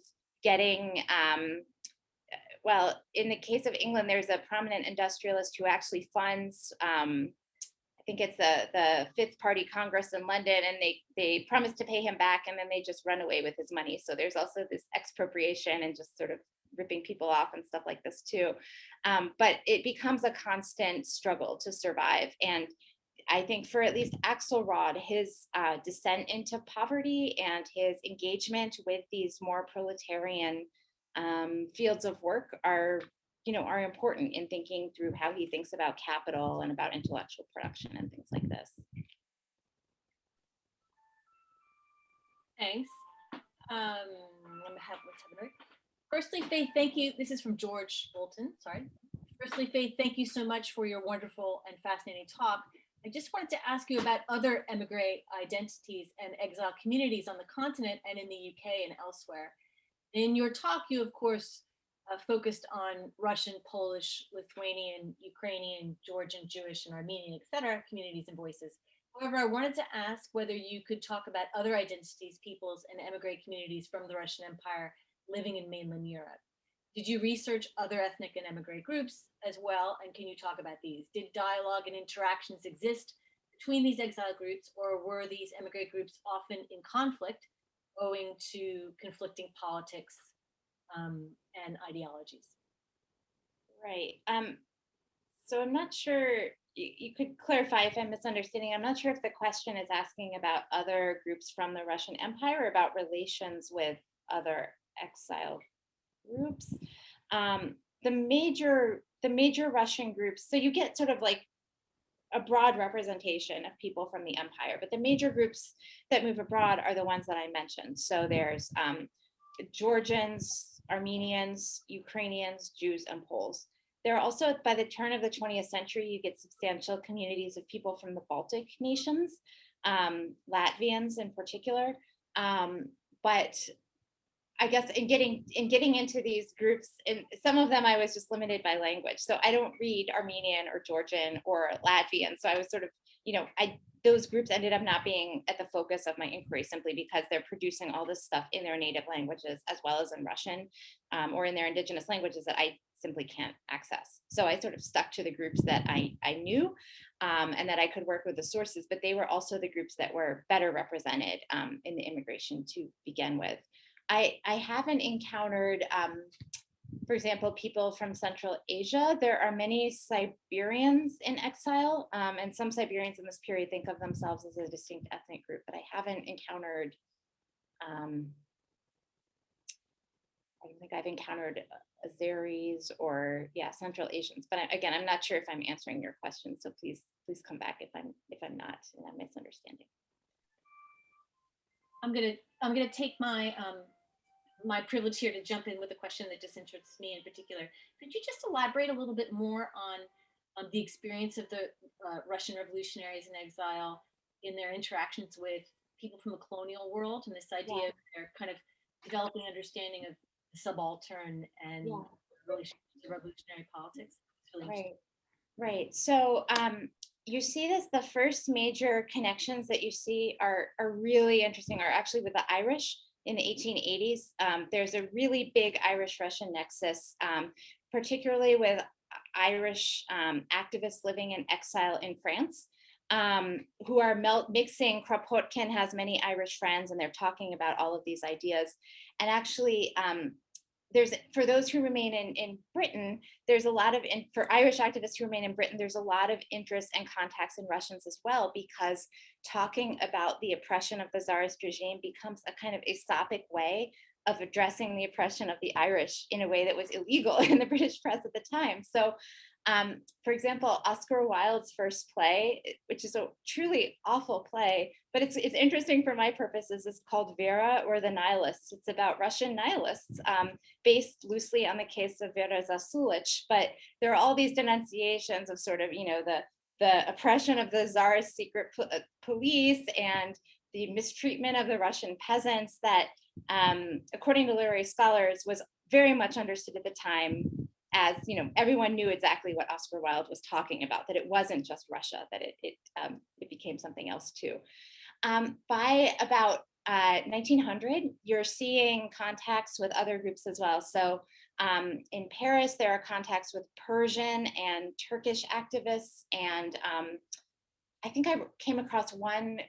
getting, well, in the case of England, there's a prominent industrialist who actually funds, I think it's the Fifth Party Congress in London, and they promise to pay him back, and then they just run away with his money. So there's also this expropriation and just sort of ripping people off and stuff like this too. But it becomes a constant struggle to survive. And I think for at least Axelrod, his descent into poverty and his engagement with these more proletarian fields of work are important in thinking through how he thinks about capital and about intellectual production and things like this. Thanks. Let's have a break. Firstly, Faith, thank you. This is from George Bolton, sorry. Firstly, Faith, thank you so much for your wonderful and fascinating talk. I just wanted to ask you about other Émigrés identities and exile communities on the continent and in the UK and elsewhere. In your talk, you, of course, focused on Russian, Polish, Lithuanian, Ukrainian, Georgian, Jewish, and Armenian, etc., communities and voices. However, I wanted to ask whether you could talk about other identities, peoples, and Émigrés communities from the Russian Empire living in mainland Europe. Did you research other ethnic and Émigrés groups as well? And can you talk about these? Did dialogue and interactions exist between these exile groups, or were these Émigrés groups often in conflict owing to conflicting politics and ideologies? Right. So I'm not sure, you could clarify if I'm misunderstanding. I'm not sure if the question is asking about other groups from the Russian Empire or about relations with other exile groups. The major Russian groups, so you get sort of like a broad representation of people from the empire, but the major groups that move abroad are the ones that I mentioned. So there's Georgians, Armenians, Ukrainians, Jews, and Poles. There are also, by the turn of the 20th century, you get substantial communities of people from the Baltic nations, Latvians in particular. But I guess in getting into these groups, and some of them I was just limited by language. So I don't read Armenian or Georgian or Latvian. So I was sort of, those groups ended up not being at the focus of my inquiry simply because they're producing all this stuff in their native languages as well as in Russian or in their indigenous languages that I simply can't access. So I sort of stuck to the groups that I knew and that I could work with the sources, but they were also the groups that were better represented in the immigration to begin with. I haven't encountered, for example, people from Central Asia. There are many Siberians in exile, and some Siberians in this period think of themselves as a distinct ethnic group, but I haven't encountered, I don't think I've encountered Azeris or Central Asians, but again, I'm not sure if I'm answering your question, so please come back if I'm not, and I'm misunderstanding. I'm gonna take my my privilege here to jump in with a question that just interests me in particular. Could you just elaborate a little bit more on the experience of the Russian revolutionaries in exile in their interactions with people from the colonial world, and this idea of their kind of developing understanding of the subaltern and relationship to revolutionary politics? It's really interesting. Right. So you see this, the first major connections that you see are really interesting, are actually with the Irish in the 1880s. There's a really big Irish-Russian nexus, particularly with Irish activists living in exile in France, who are mixing. Kropotkin has many Irish friends, and they're talking about all of these ideas. And actually, there's, for those who remain in Britain, there's a lot of, for Irish activists who remain in Britain, there's a lot of interest and contacts in Russians as well, because talking about the oppression of the Tsarist regime becomes a kind of aesopic way of addressing the oppression of the Irish in a way that was illegal in the British press at the time. So, for example, Oscar Wilde's first play, which is a truly awful play, but it's interesting for my purposes, is called Vera or the Nihilists. It's about Russian nihilists, based loosely on the case of Vera Zasulich, but there are all these denunciations of sort of, you know, the oppression of the Tsarist secret police and the mistreatment of the Russian peasants that, according to literary scholars, was very much understood at the time as, you know, everyone knew exactly what Oscar Wilde was talking about, that it wasn't just Russia, that it became something else too. By about 1900, you're seeing contacts with other groups as well. So in Paris, there are contacts with Persian and Turkish activists, and I think I came across one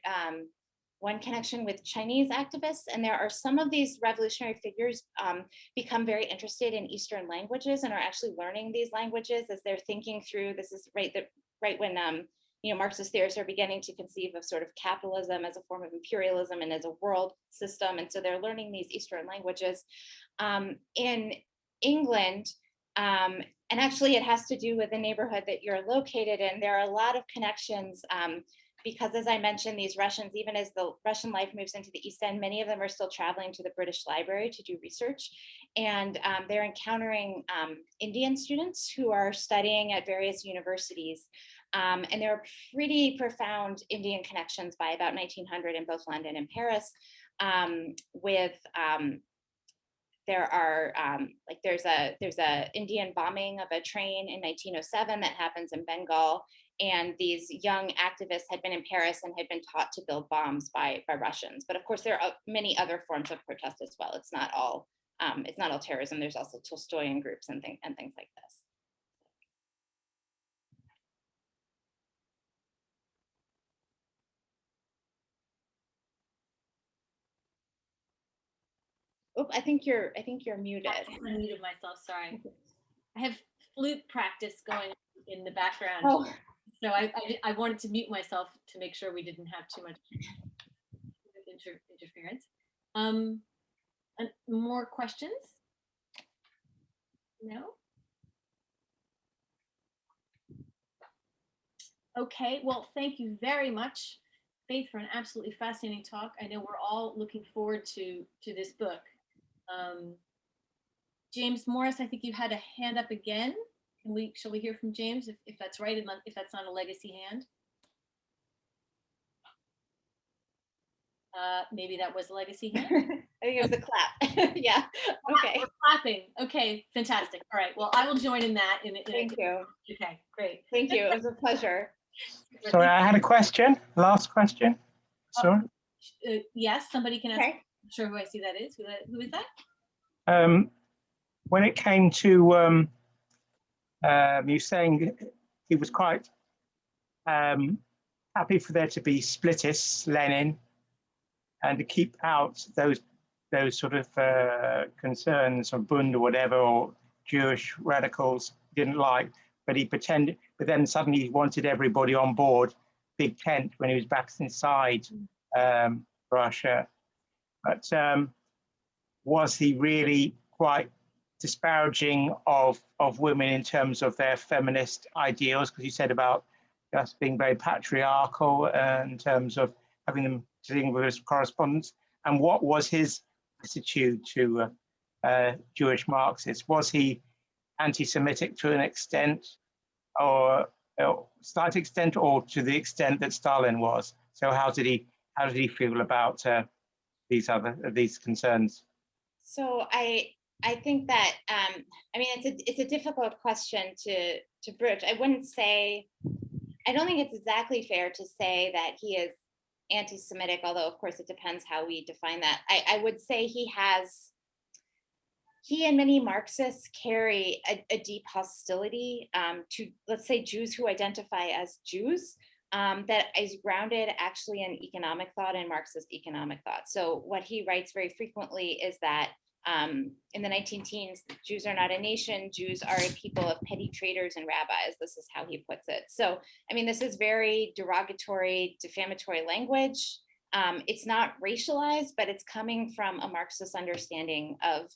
connection with Chinese activists, and there are some of these revolutionary figures become very interested in Eastern languages and are actually learning these languages as they're thinking through. This is right when you know, Marxist theorists are beginning to conceive of sort of capitalism as a form of imperialism and as a world system, and so they're learning these Eastern languages. In England, and actually it has to do with the neighborhood that you're located in, there are a lot of connections. Because as I mentioned, these Russians, even as the Russian life moves into the East End, many of them are still traveling to the British Library to do research. And they're encountering Indian students who are studying at various universities. And there are pretty profound Indian connections by about 1900 in both London and Paris, there are like there's a Indian bombing of a train in 1907 that happens in Bengal, and these young activists had been in Paris and had been taught to build bombs by Russians. But of course, there are many other forms of protest as well. It's not all terrorism. There's also Tolstoyan groups and things like this. Oh, I think you're muted. I muted myself, sorry. I have flute practice going in the background. Oh. So I wanted to mute myself to make sure we didn't have too much interference. And more questions? No? Okay, well, thank you very much, Faith, for an absolutely fascinating talk. I know we're all looking forward to this book. James Morris, I think you had a hand up again. Shall we hear from James if that's right, and if that's not a legacy hand? Maybe that was a legacy hand. I think it was a clap. Yeah. Okay. We're clapping. Okay, fantastic. All right. Well, I will join in that. Thank you. Okay, great. Thank you. It was a pleasure. Sorry, I had a question. Last question. Sorry. Yes, somebody can ask. Okay. I'm not sure who I see that is. Who is that? When it came to you saying he was quite happy for there to be splitists, Lenin, and to keep out those sort of concerns of Bund or whatever, or Jewish radicals didn't like, but he pretended, but then suddenly he wanted everybody on board Big Tent when he was back inside Russia. But was he really quite disparaging of women in terms of their feminist ideals? Because you said about just being very patriarchal in terms of having them dealing with his correspondence. And what was his attitude to Jewish Marxists? Was he anti-Semitic to an extent, or slight extent, or to the extent that Stalin was? So how did he feel about these concerns? So I think that I mean it's a difficult question to broach. I don't think it's exactly fair to say that he is anti-Semitic, although of course it depends how we define that. I would say he and many Marxists carry a deep hostility to, let's say, Jews who identify as Jews, that is grounded actually in economic thought and Marxist economic thought. So what he writes very frequently is that in the 19-teens, Jews are not a nation, Jews are a people of petty traders and rabbis. This is how he puts it. So, I mean, this is very derogatory, defamatory language. It's not racialized, but it's coming from a Marxist understanding of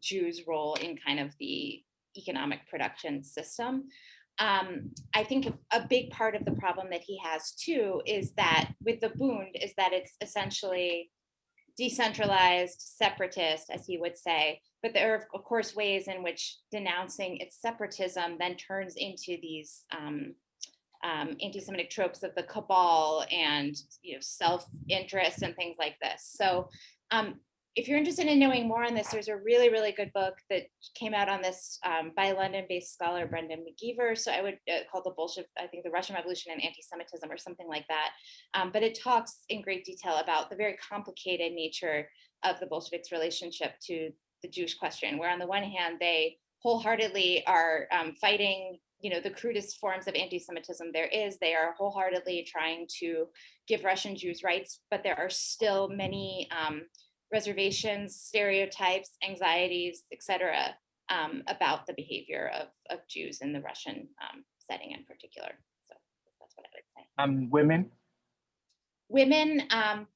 Jews' role in kind of the economic production system. I think a big part of the problem that he has too is that with the Bund is that it's essentially decentralized, separatist, as he would say, but there are of course ways in which denouncing its separatism then turns into these anti-Semitic tropes of the cabal and self-interest and things like this. So if you're interested in knowing more on this, there's a really, really good book that came out on this by a London-based scholar, Brendan McGeever. So I would call the Russian Revolution and Anti-Semitism or something like that. But it talks in great detail about the very complicated nature of the Bolsheviks' relationship to the Jewish question, where on the one hand, they wholeheartedly are fighting the crudest forms of anti-Semitism there is. They are wholeheartedly trying to give Russian Jews rights, but there are still many reservations, stereotypes, anxieties, etc., about the behavior of Jews in the Russian setting in particular. So that's what I would say. Women? Women,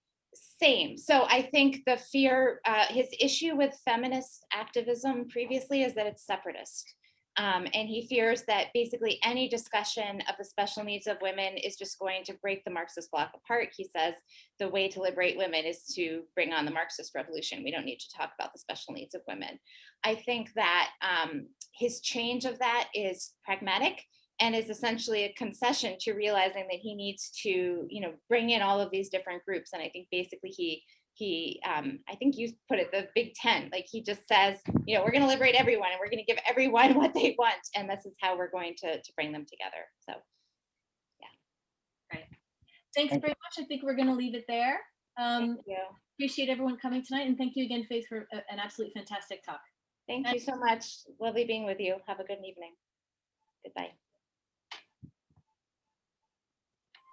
same. So I think the fear, his issue with feminist activism previously is that it's separatist. And he fears that basically any discussion of the special needs of women is just going to break the Marxist bloc apart. He says the way to liberate women is to bring on the Marxist revolution. We don't need to talk about the special needs of women. I think that his change of that is pragmatic and is essentially a concession to realizing that he needs to, bring in all of these different groups. And I think basically he I think you put it, the big tent, like he just says, we're going to liberate everyone and we're going to give everyone what they want. And this is how we're going to bring them together. So, yeah. Great. Thanks very much. I think we're going to leave it there. Thank you. Appreciate everyone coming tonight. And thank you again, Faith, for an absolutely fantastic talk. Thank you so much. Lovely being with you. Have a good evening. Goodbye.